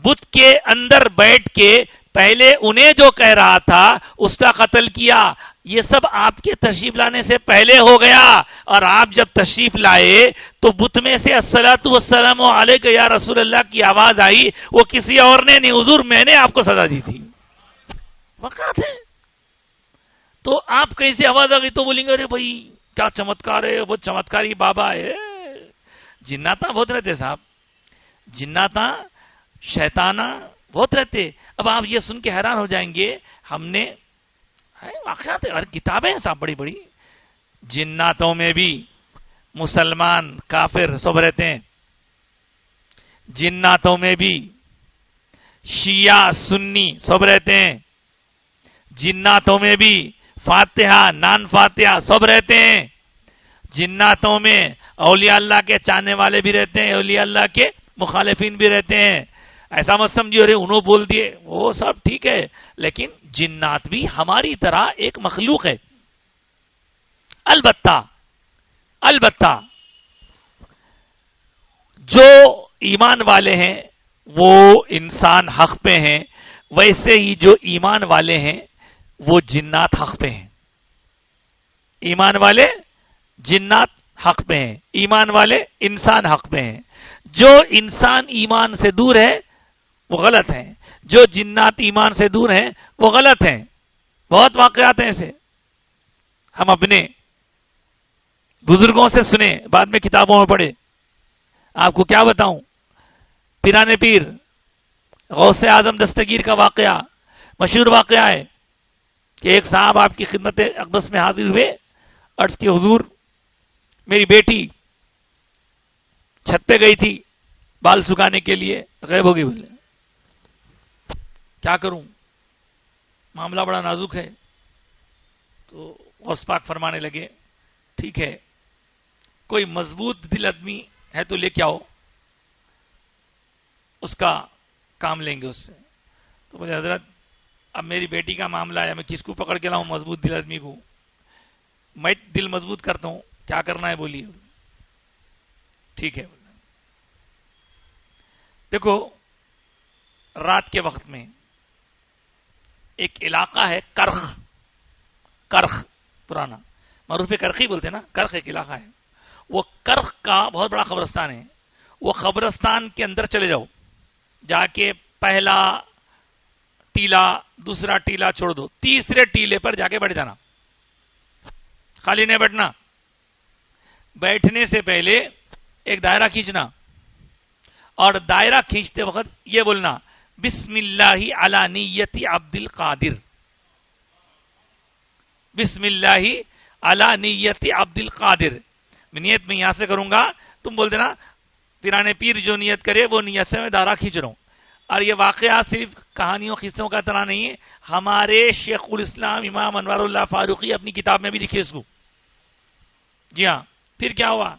بت کے اندر بیٹھ کے پہلے انہیں جو کہہ رہا تھا اس کا قتل کیا. یہ سب آپ کے تشریف لانے سے پہلے ہو گیا، اور آپ جب تشریف لائے تو بت میں سے الصلاۃ والسلام علیک یا رسول اللہ کی آواز آئی. وہ کسی اور نے نہیں، حضور میں نے آپ کو سزا دی تھی. وقات ہے تو آپ کیسے آواز آ گئی تو بولیں گے ارے بھائی کیا چمتکار ہے، وہ چمتکاری بابا ہے. جناتا بہت رہتے صاحب، جناتا شیطانہ بہت رہتے. اب آپ یہ سن کے حیران ہو جائیں گے، ہم نے واقعات اور کتابیں صاحب بڑی بڑی. جناتوں میں بھی مسلمان کافر سب رہتے ہیں، جناتوں میں بھی شیعہ سنی سب رہتے ہیں، جناتوں میں بھی فاتحہ نان فاتحہ سب رہتے ہیں، جناتوں میں اولیاء اللہ کے چاہنے والے بھی رہتے ہیں، اولیاء اللہ کے مخالفین بھی رہتے ہیں. ایسا مت سمجھیے ارے انہوں بول دیے وہ سب ٹھیک ہے، لیکن جنات بھی ہماری طرح ایک مخلوق ہے. البتہ جو ایمان والے ہیں وہ انسان حق پہ ہیں، ویسے ہی جو ایمان والے ہیں وہ جنات حق پہ ہیں. ایمان والے جنات حق پہ ہیں، ایمان والے انسان حق پہ ہیں. جو انسان ایمان سے دور ہے وہ غلط ہیں، جو جنات ایمان سے دور ہیں وہ غلط ہیں. بہت واقعات ہیں ایسے، ہم اپنے بزرگوں سے سنے، بعد میں کتابوں میں پڑھے. آپ کو کیا بتاؤں، پیران پیر غوث اعظم دستگیر کا واقعہ مشہور واقعہ ہے کہ ایک صاحب آپ کی خدمت اقدس میں حاضر ہوئے، عرض کی حضور میری بیٹی چھت پہ گئی تھی بال سکھانے کے لیے، غائب ہو گئی. بولے کیا کروں، معاملہ بڑا نازک ہے. تو غوث پاک فرمانے لگے ٹھیک ہے، کوئی مضبوط دل آدمی ہے تو لے کے آؤ، اس کا کام لیں گے اس سے. تو بولے حضرت اب میری بیٹی کا معاملہ ہے، میں کس کو پکڑ کے لاؤں مضبوط دل آدمی کو؟ میں دل مضبوط کرتا ہوں، کیا کرنا ہے بولیے. ٹھیک ہے. دیکھو رات کے وقت میں ایک علاقہ ہے کرخ پرانا معروف کرخی بولتے نا، کرخ ایک علاقہ ہے. وہ کرخ کا بہت بڑا قبرستان ہے. وہ قبرستان کے اندر چلے جاؤ، جا کے پہلا ٹیلا دوسرا ٹیلا چھوڑ دو، تیسرے ٹیلے پر جا کے بیٹھ جانا، خالی نہیں بیٹھنا. بیٹھنے سے پہلے ایک دائرہ کھینچنا، اور دائرہ کھینچتے وقت یہ بولنا بسم اللہ علی نیت عبد القادر، بسم اللہ علی نیت عبد القادر. نیت میں یہاں سے کروں گا، تم بول دینا پیرانے پیر جو نیت کرے وہ نیت سے میں دائرہ کھینچ رہا ہوں. اور یہ واقعہ صرف کہانیوں قصوں کا طرح نہیں ہے، ہمارے شیخ الاسلام امام انوار اللہ فاروقی اپنی کتاب میں بھی لکھے اس کو. جی ہاں. پھر کیا ہوا؟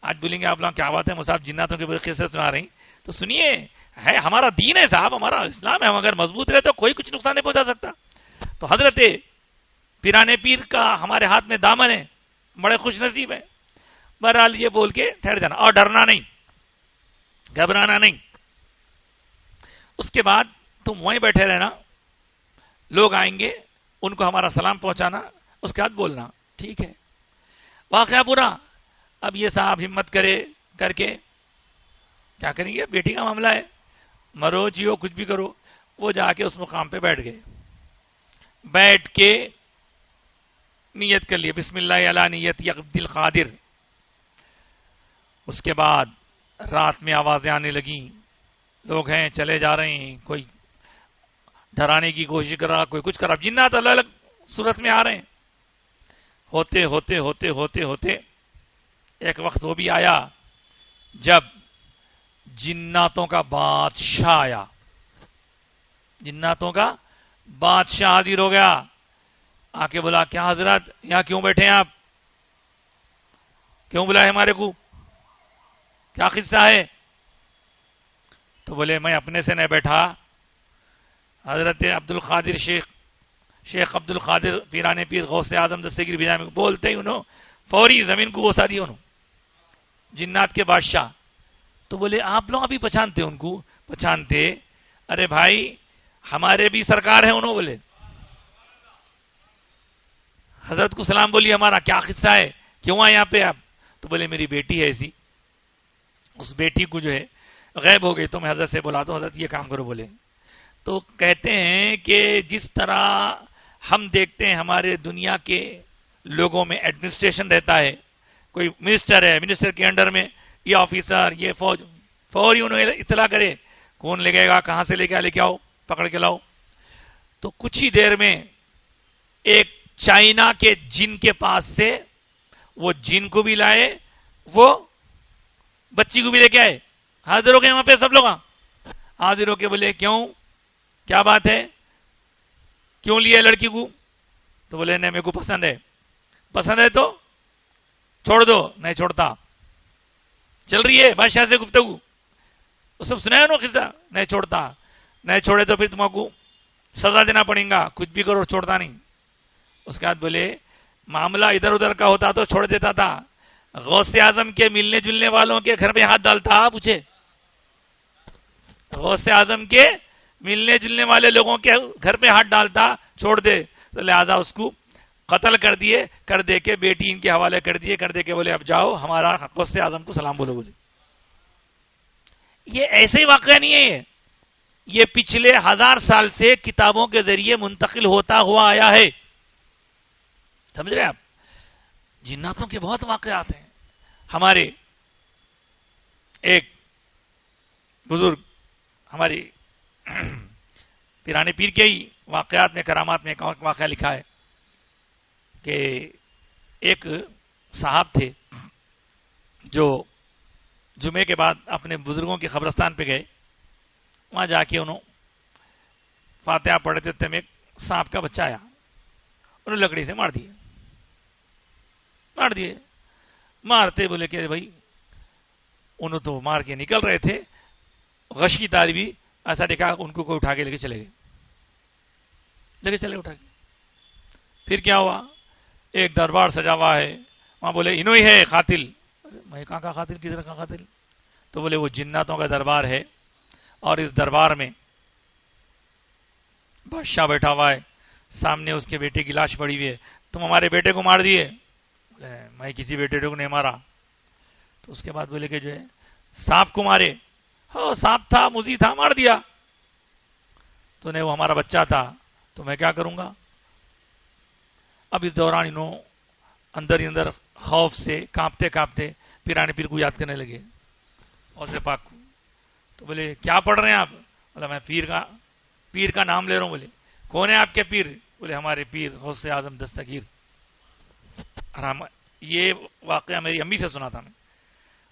آج بولیں گے آپ لوگ کیا بات ہے مصعب جناتوں کے قصے سنا رہی، تو سنیے ہے ہمارا دین ہے صاحب، ہمارا اسلام ہے، ہم اگر مضبوط رہے تو کوئی کچھ نقصان نہیں پہنچا سکتا. تو حضرت پیرانے پیر کا ہمارے ہاتھ میں دامن ہے، بڑے خوش نصیب ہے. بہرحال یہ بول کے ٹھہر جانا اور ڈرنا نہیں، گھبرانا نہیں. اس کے بعد تم وہیں بیٹھے رہنا، لوگ آئیں گے ان کو ہمارا سلام پہنچانا، اس کے بعد بولنا ٹھیک ہے. واقعہ پورا. اب یہ صاحب ہمت کرے کر کے کیا کریں گے، بیٹی کا معاملہ ہے، مرو جیو کچھ بھی کرو. وہ جا کے اس مقام پہ بیٹھ گئے. بیٹھ کے نیت کر لیا بسم اللہ علی نیت عبد القادر. اس کے بعد رات میں آوازیں آنے لگیں، لوگ ہیں چلے جا رہے ہیں، کوئی ڈرانے کی کوشش کر رہا، کوئی کچھ کر رہا، جنات الگ الگ صورت میں آ رہے ہیں. ہوتے ہوتے ہوتے ہوتے ہوتے ایک وقت وہ بھی آیا جب جناتوں کا بادشاہ آیا. جناتوں کا بادشاہ حاضر ہو گیا، آ کے بولا کیا حضرت یہاں کیوں بیٹھے ہیں آپ؟ کیوں بلائے ہمارے کو؟ کیا قصہ ہے؟ تو بولے میں اپنے سے نہیں بیٹھا، حضرت عبد القادر شیخ عبد القادر پیران پیر غوث اعظم دستگیر بیجامی بولتے ہی انہوں فوری زمین کو بوسا دی انہوں، جنات کے بادشاہ. تو بولے آپ لوگ ابھی پہچانتے ان کو؟ پہچانتے؟ ارے بھائی ہمارے بھی سرکار ہیں. انہوں بولے حضرت کو سلام بولیے، ہمارا کیا قصہ ہے، کیوں آئے یہاں پہ آپ؟ تو بولے میری بیٹی ہے ایسی، اس بیٹی کو جو ہے غائب ہو گئی تو میں حضرت سے بولا تو حضرت یہ کام کرو. بولے تو کہتے ہیں کہ جس طرح ہم دیکھتے ہیں ہمارے دنیا کے لوگوں میں ایڈمنسٹریشن رہتا ہے، کوئی منسٹر ہے، منسٹر کے انڈر میں یہ آفیسر، یہ فوج، فوری انہیں اطلاع کرے کون لے گئے گا، کہاں سے لے کے آؤ، پکڑ کے لاؤ. تو کچھ ہی دیر میں ایک چائنا کے جن کے پاس سے وہ جن کو بھی لائے، وہ بچی کو بھی لے کے آئے. حاضر ہو گئے وہاں پہ سب لوگ، حاضر ہو کے بولے کیوں، کیا بات ہے، کیوں لیا لڑکی کو؟ تو بولے نہیں میرے کو پسند ہے. پسند ہے تو چھوڑ دو. نہیں چھوڑتا. چل رہی ہے بادشاہ سے گفتگو، وہ سب سنا ہے انہوں قصہ. نہیں چھوڑتا. نہیں چھوڑے تو پھر تم کو سزا دینا پڑے گا، کچھ بھی کرو چھوڑتا نہیں. اس کے بعد بولے معاملہ ادھر ادھر کا ہوتا تو چھوڑ دیتا تھا، غوث اعظم کے ملنے جلنے والوں کے گھر میں ہاتھ ڈالتا. پوچھے غوث اعظم کے ملنے جلنے والے لوگوں کے گھر پہ ہاتھ ڈالتا، چھوڑ دے. تو لہذا اس کو قتل کر دیے، کر دے کے بیٹی ان کے حوالے کر دیے، کر دے کے بولے اب جاؤ ہمارا غوث اعظم کو سلام بولو. بولے یہ ایسے ہی واقعہ نہیں ہے، یہ پچھلے 1000 سال سے کتابوں کے ذریعے منتقل ہوتا ہوا آیا ہے. سمجھ رہے آپ؟ جناتوں کے بہت واقعات ہیں. ہمارے ایک بزرگ ہماری پیرانے پیر کے ہی واقعات میں کرامات میں ایک واقعہ لکھا ہے کہ ایک صاحب تھے جو جمعے کے بعد اپنے بزرگوں کے قبرستان پہ گئے. وہاں جا کے انہوں فاتحہ پڑھتے تھے میں ایک سانپ کا بچہ آیا، انہوں نے لکڑی سے مار دیے. مارتے بولے کہ بھائی انہوں تو مار کے نکل رہے تھے، غش کی تاری بھی ایسا دیکھا ان کو کوئی اٹھا کے لے کے چلے اٹھا کے. پھر کیا ہوا؟ ایک دربار سجا ہوا ہے، وہاں بولے انہوں ہی ہے قاتل. میں کہاں کا قاتل، کدھر کا قاتل؟ تو بولے وہ جناتوں کا دربار ہے اور اس دربار میں بادشاہ بیٹھا ہوا ہے، سامنے اس کے بیٹے کی لاش پڑی ہوئی ہے، تم ہمارے بیٹے کو مار دیے. میں کسی بیٹے کو نہیں مارا. تو اس کے بعد بولے کہ جو ہے سانپ کو مارے. ہاں سانپ تھا، موذی تھا، مار دیا. تو نہیں وہ ہمارا بچہ تھا، تو میں کیا کروں گا؟ اب اس دوران انہوں اندر ہی اندر خوف سے کانپتے کانپتے پیرانے پیر کو یاد کرنے لگے، غوث پاک کو. تو بولے کیا پڑھ رہے ہیں آپ؟ بولا میں پیر کا نام لے رہا ہوں. بولے کون ہے آپ کے پیر؟ بولے ہمارے پیر غوث اعظم دستگیر. یہ واقعہ میری امی سے سنا تھا میں،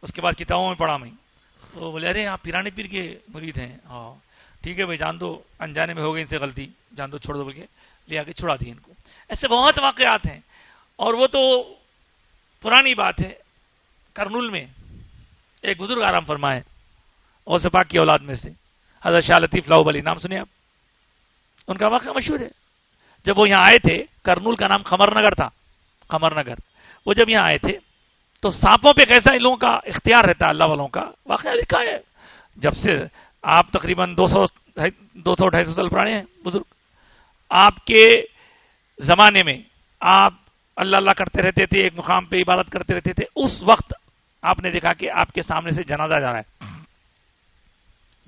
اس کے بعد کتابوں میں پڑھا میں. تو بولے ارے آپ پیرانے پیر کے مرید ہیں؟ ہاں ٹھیک ہے بھائی، جان دو، انجانے میں ہو گئی ان سے غلطی، جان دو، چھوڑ دو. بول کے لے آ کے چھڑا دی ان کو. ایسے بہت واقعات ہیں. اور وہ تو پرانی بات ہے. کرنول میں ایک بزرگ آرام فرمائے غوث پاک کی اولاد میں سے، حضرت شاہ لطیف لاؤ بلی، نام سنے آپ؟ ان کا واقعہ مشہور ہے. جب وہ یہاں آئے تھے، کرنول کا نام خمر نگر تھا، خمر نگر. وہ جب یہاں آئے تھے تو سانپوں پہ کیسا ان لوگوں کا اختیار رہتا ہے، اللہ والوں کا واقعہ لکھا ہے. جب سے آپ تقریباً 200-250 سال پرانے ہیں بزرگ، آپ کے زمانے میں آپ اللہ اللہ کرتے رہتے تھے، ایک مقام پہ عبادت کرتے رہتے تھے. اس وقت آپ نے دیکھا کہ آپ کے سامنے سے جنازہ جا رہا ہے.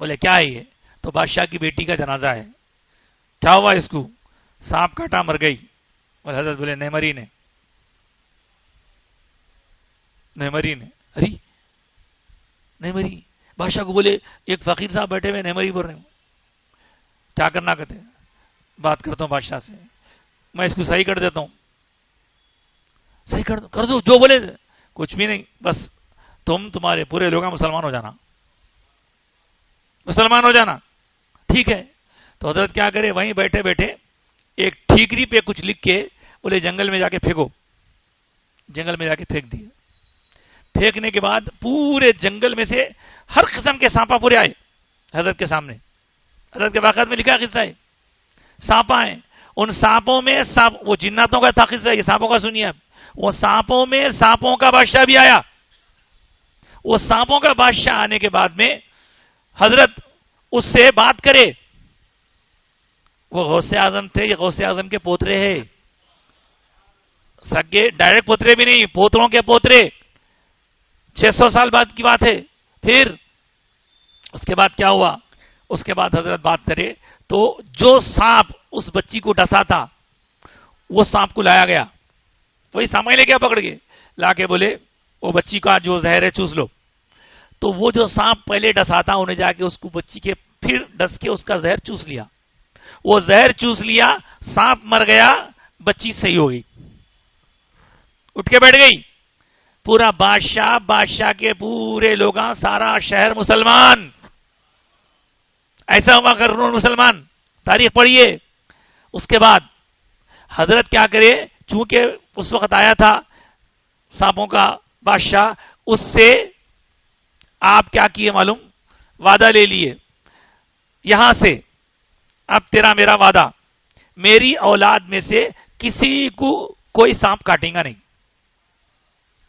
بولے کیا ہے یہ؟ تو بادشاہ کی بیٹی کا جنازہ ہے. کیا ہوا اس کو؟ سانپ کاٹا، مر گئی. بولے حضرت بولے نہیں مری نے. نہیں مری نے. ارے نہیں مری. بادشاہ کو بولے ایک فقیر صاحب بیٹھے ہوئے نہیں مری بول رہے ہوں. کیا کرنا کہتے ہیں, بات کرتا ہوں بادشاہ سے, میں اس کو صحیح کر دیتا ہوں. صحیح کر دو جو بولے. کچھ بھی نہیں, بس تمہارے پورے لوگ مسلمان ہو جانا, مسلمان ہو جانا. ٹھیک ہے. تو حضرت کیا کرے, وہیں بیٹھے بیٹھے ایک ٹھیکری پہ کچھ لکھ کے بولے جنگل میں جا کے پھینکو. جنگل میں جا کے پھینک دیے. پھینکنے کے بعد پورے جنگل میں سے ہر قسم کے سانپا پورے آئے حضرت کے سامنے. حضرت کے باقاعدہ میں لکھا قصہ ہے, سانپا ہیں. ان سانپوں میں وہ جناتوں کا تھا قصہ, یہ سانپوں کا سنیے آپ. وہ سانپوں میں سانپوں کا بادشاہ بھی آیا. وہ سانپوں کا بادشاہ آنے کے بعد میں حضرت اس سے بات کرے. وہ غوث اعظم تھے, یہ غوث اعظم کے پوترے ہیں, سگے ڈائریکٹ پوترے بھی نہیں, پوتروں کے پوترے. 600 سال بعد کی بات ہے. پھر اس کے بعد کیا ہوا, اس کے بعد حضرت بات کرے تو جو سانپ اس بچی کو ڈسا تھا وہ سانپ کو لایا گیا. وہی سامنے لے گیا پکڑ کے, لا کے بولے وہ بچی کا جو زہر ہے چوس لو. تو وہ جو سانپ پہلے ڈسا تھا انہیں جا کے اس کو بچی کے پھر ڈس کے اس کا زہر چوس لیا. وہ زہر چوس لیا, سانپ مر گیا, بچی صحیح ہو گئی, اٹھ کے بیٹھ گئی. پورا بادشاہ کے پورے لوگ, سارا شہر مسلمان. ایسا ہوا قرون مسلمان, تاریخ پڑھیے. اس کے بعد حضرت کیا کرے, چونکہ اس وقت آیا تھا سانپوں کا بادشاہ, اس سے آپ کیا کیے معلوم, وعدہ لے لیے یہاں سے, اب تیرا میرا وعدہ, میری اولاد میں سے کسی کو کوئی سانپ کاٹے گا نہیں.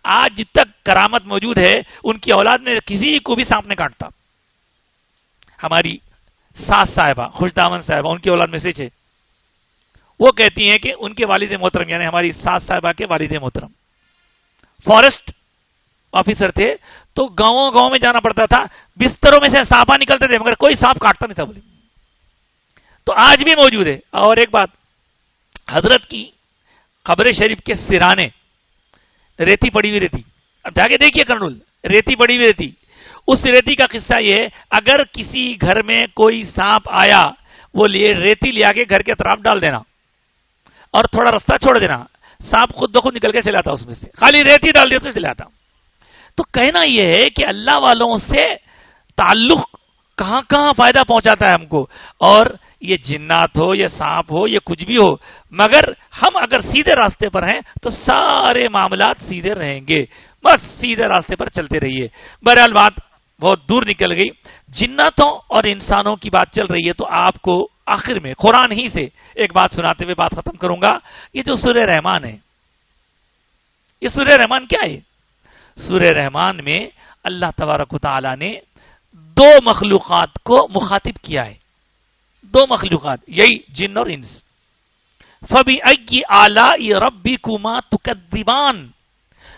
آج جب تک کرامت موجود ہے ان کی اولاد میں کسی کو بھی سانپ نہیں کاٹتا. ہماری ساس صاحبہ خوشدامن صاحبہ ان کی اولاد میں سے تھے, وہ کہتی ہیں کہ ان کے والد محترم یعنی ہماری ساس صاحبہ کے والد محترم فارسٹ آفیسر تھے, تو گاؤں میں جانا پڑتا تھا, بستروں میں سے سانپا نکلتے تھے مگر کوئی سانپ کاٹتا نہیں تھا بولے. تو آج بھی موجود ہے. اور ایک بات, حضرت کی قبر شریف کے سرانے ریتی پڑی ہوئی رہتی. اب جا کے دیکھیے کرنول, ریتی پڑی ہوئی رہتی. اس ریتی کا قصہ یہ ہے, اگر کسی گھر میں کوئی سانپ آیا وہ ریتی لے کے گھر کے طرف ڈال دینا اور تھوڑا رستہ چھوڑ دینا, سانپ خود بخود نکل کے چلا آتا. اس میں سے خالی ریتی ڈال دیا تو چلا آتا. تو کہنا یہ ہے کہ اللہ والوں سے تعلق کہاں کہاں فائدہ پہنچاتا ہے ہم کو. اور یہ جنات ہو, یہ سانپ ہو, یہ کچھ بھی ہو, مگر ہم اگر سیدھے راستے پر ہیں تو سارے معاملات سیدھے رہیں گے. بس سیدھے راستے پر چلتے رہیے. بہرحال بات بہت دور نکل گئی. جناتوں اور انسانوں کی بات چل رہی ہے, تو آپ کو آخر میں قرآن ہی سے ایک بات سناتے ہوئے بات ختم کروں گا. یہ جو سورہ رحمان ہے, یہ سورہ رحمان کیا ہے؟ سورہ رحمان میں اللہ تبارک و تعالی نے دو مخلوقات کو مخاطب کیا ہے. دو مخلوقات, یہی جن اور انس. فَبِأَيِّ آلَاءِ رَبِّكُمَا تُكَذِّبَانِ,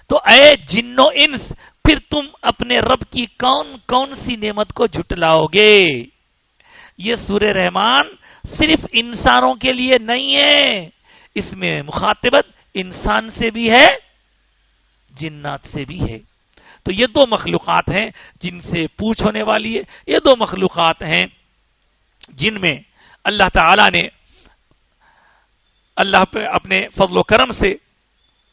تو اے جن و انس پھر تم اپنے رب کی کون کون سی نعمت کو جھٹلاؤ گے. یہ سورہ رحمان صرف انسانوں کے لیے نہیں ہے, اس میں مخاطبت انسان سے بھی ہے, جنات سے بھی ہے. تو یہ دو مخلوقات ہیں جن سے پوچھ ہونے والی ہے. یہ دو مخلوقات ہیں جن میں اللہ تعالی نے اللہ پہ اپنے فضل و کرم سے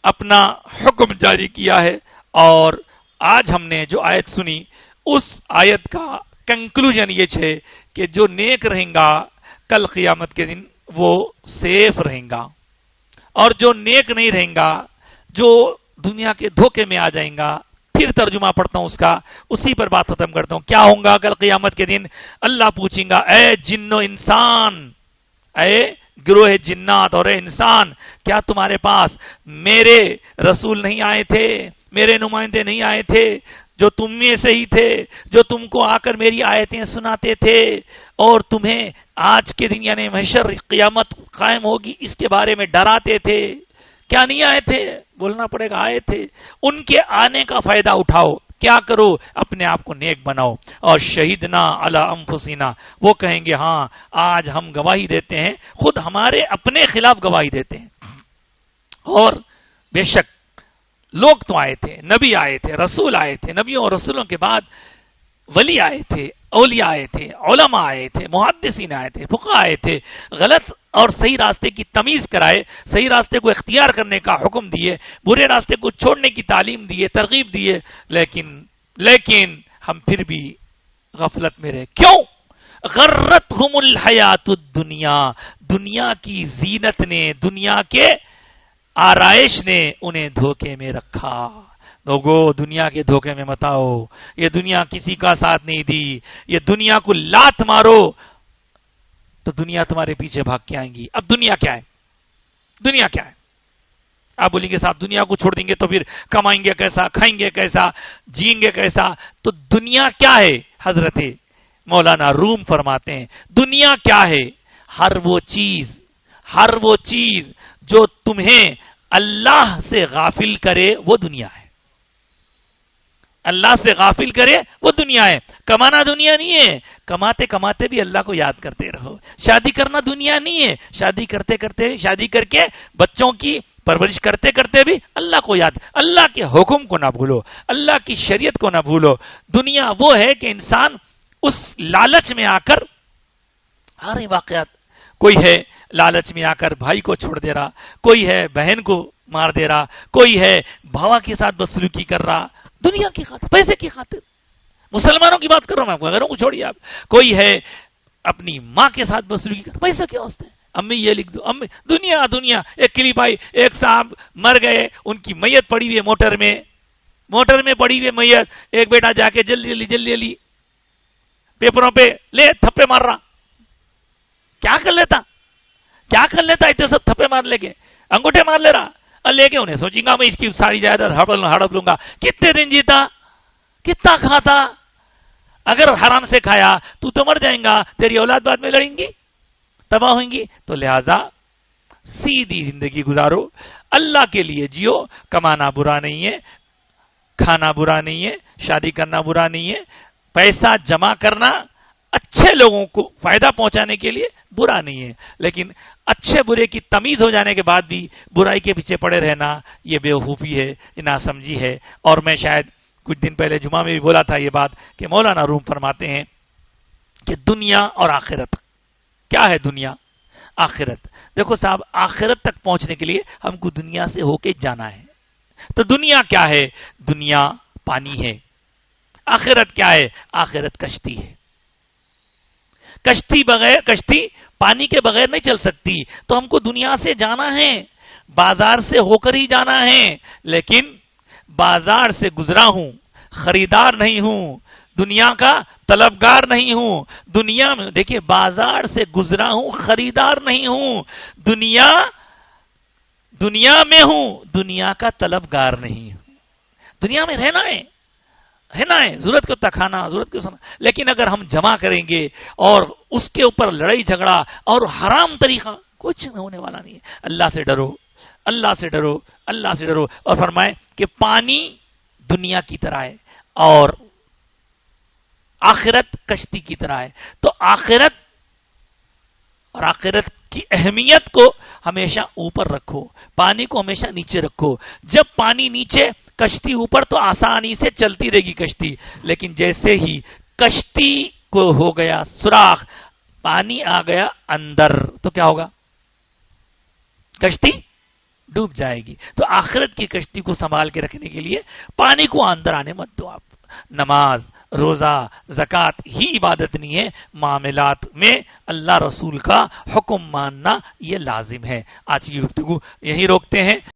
اپنا حکم جاری کیا ہے. اور آج ہم نے جو آیت سنی, اس آیت کا کنکلوژن یہ ہے کہ جو نیک رہیں گا کل قیامت کے دن وہ سیف رہیں گا, اور جو نیک نہیں رہیں گا, جو دنیا کے دھوکے میں آ جائیں گا. پھر ترجمہ پڑھتا ہوں اس کا, اسی پر بات ختم کرتا ہوں. کیا ہوں گا کل قیامت کے دن؟ اللہ پوچھیں گا, اے جن و انسان, اے گروہ جنات اور اے انسان, کیا تمہارے پاس میرے رسول نہیں آئے تھے, میرے نمائندے نہیں آئے تھے جو تم میں سے ہی تھے, جو تم کو آ کر میری آیتیں سناتے تھے اور تمہیں آج کے دن یعنی محشر قیامت قائم ہوگی اس کے بارے میں ڈراتے تھے؟ کیا نہیں آئے تھے؟ بولنا پڑے گا, آئے تھے. ان کے آنے کا فائدہ اٹھاؤ. کیا کرو؟ اپنے آپ کو نیک بناؤ. اور شہیدنا علی انفسنا, وہ کہیں گے ہاں آج ہم گواہی دیتے ہیں, خود ہمارے اپنے خلاف گواہی دیتے ہیں. اور بے شک لوگ تو آئے تھے، نبی آئے تھے، رسول آئے تھے، نبیوں اور رسولوں کے بعد ولی آئے تھے، اولیاء آئے تھے، علماء آئے تھے، محدثین آئے تھے، فقہاء آئے تھے، غلط اور صحیح راستے کی تمیز کرائے، صحیح راستے کو اختیار کرنے کا حکم دیے، برے راستے کو چھوڑنے کی تعلیم دیے، ترغیب دیے، لیکن ہم پھر بھی غفلت میں رہے. کیوں؟ غرتہم الحیات الدنیا، دنیا کی زینت نے، دنیا کے آرائش نے انہیں دھوکے میں رکھا. لوگو دنیا کے دھوکے میں مت آؤ، یہ دنیا کسی کا ساتھ نہیں دی، یہ دنیا کو لات مارو تو دنیا تمہارے پیچھے بھاگ کے آئیں گی. اب دنیا کیا ہے؟ دنیا کیا ہے؟ آپ بولیں گے صاحب دنیا کو چھوڑ دیں گے تو پھر کمائیں گے کیسا، کھائیں گے کیسا، جئیں گے کیسا؟ تو دنیا کیا ہے؟ حضرت مولانا روم فرماتے ہیں دنیا کیا ہے؟ ہر وہ چیز جو تمہیں اللہ سے غافل کرے وہ دنیا ہے. اللہ سے غافل کرے وہ دنیا ہے. کمانا دنیا نہیں ہے، کماتے کماتے بھی اللہ کو یاد کرتے رہو. شادی کرنا دنیا نہیں ہے، شادی کر کے بچوں کی پرورش کرتے کرتے بھی اللہ کو یاد، اللہ کے حکم کو نہ بھولو، اللہ کی شریعت کو نہ بھولو. دنیا وہ ہے کہ انسان اس لالچ میں آ کر ہر واقعات، کوئی ہے لالچ میں آ کر بھائی کو چھوڑ دے رہا، کوئی ہے بہن کو مار دے رہا، کوئی ہے بھاوا کے ساتھ بدسلوکی کر رہا، دنیا کی خاطر، پیسے کی خاطر. مسلمانوں کی بات کر رہا ہوں میں، غیروں کو چھوڑیے آپ. کوئی ہے اپنی ماں کے ساتھ بدسلوکی کر، پیسے کیا واسطے، امی یہ لکھ دو، امی دنیا. ایک کلپ آئی، ایک صاحب مر گئے، ان کی میت پڑی ہوئی ہے موٹر میں پڑی ہوئی میت، ایک بیٹا جا کے جلدی پیپروں پہ لے تھپے مار رہا. کیا کر لیتا اتنے سب تھپے مار لے کے، انگوٹھے مار لے رہا، لے کے انہیں سوچیں گا میں اس کی ساری جائیداد ہڑپ لوں گا. کتنے دن جیتا، کتنا کھاتا؟ اگر حرام سے کھایا تو مر جائیں گا، تیری اولاد بعد میں لڑیں گی، تباہ ہوئیں گی. تو لہذا سیدھی زندگی گزارو، اللہ کے لیے جیو. کمانا برا نہیں ہے، کھانا برا نہیں ہے، شادی کرنا برا نہیں ہے، پیسہ جمع کرنا اچھے لوگوں کو فائدہ پہنچانے کے لیے برا نہیں ہے، لیکن اچھے برے کی تمیز ہو جانے کے بعد بھی برائی کے پیچھے پڑے رہنا یہ بیوقوفی ہے، یہ ناسمجھی ہے. اور میں شاید کچھ دن پہلے جمعہ میں بھی بولا تھا یہ بات کہ مولانا روم فرماتے ہیں کہ دنیا اور آخرت. کیا ہے دنیا؟ آخرت. دیکھو صاحب، آخرت تک پہنچنے کے لیے ہم کو دنیا سے ہو کے جانا ہے. تو دنیا کیا ہے؟ دنیا پانی ہے. آخرت کیا ہے؟ آخرت کشتی ہے. کشتی پانی کے بغیر نہیں چل سکتی. تو ہم کو دنیا سے جانا ہے، بازار سے ہو کر ہی جانا ہے. لیکن بازار سے گزرا ہوں، خریدار نہیں ہوں، دنیا کا طلبگار نہیں ہوں. دنیا میں دیکھیے، بازار سے گزرا ہوں، خریدار نہیں ہوں. دنیا میں ہوں، دنیا کا طلبگار نہیں ہوں. دنیا میں رہنا ہے، ضرورت کو تکھانا، ضرورت کو سنا. لیکن اگر ہم جمع کریں گے اور اس کے اوپر لڑائی جھگڑا اور حرام طریقہ، کچھ ہونے والا نہیں ہے. اللہ سے ڈرو. اور فرمائے کہ پانی دنیا کی طرح ہے اور آخرت کشتی کی طرح ہے. تو آخرت کی اہمیت کو ہمیشہ اوپر رکھو، پانی کو ہمیشہ نیچے رکھو. جب پانی نیچے، کشتی اوپر، تو آسانی سے چلتی رہے گی کشتی. لیکن جیسے ہی کشتی کو ہو گیا سوراخ، پانی آ گیا اندر، تو کیا ہوگا؟ کشتی ڈوب جائے گی. تو آخرت کی کشتی کو سنبھال کے رکھنے کے لیے پانی کو اندر آنے مت دو. آپ نماز، روزہ، زکوٰۃ ہی عبادت نہیں ہے، معاملات میں اللہ رسول کا حکم ماننا یہ لازم ہے. آج کی گفتگو یہی روکتے ہیں.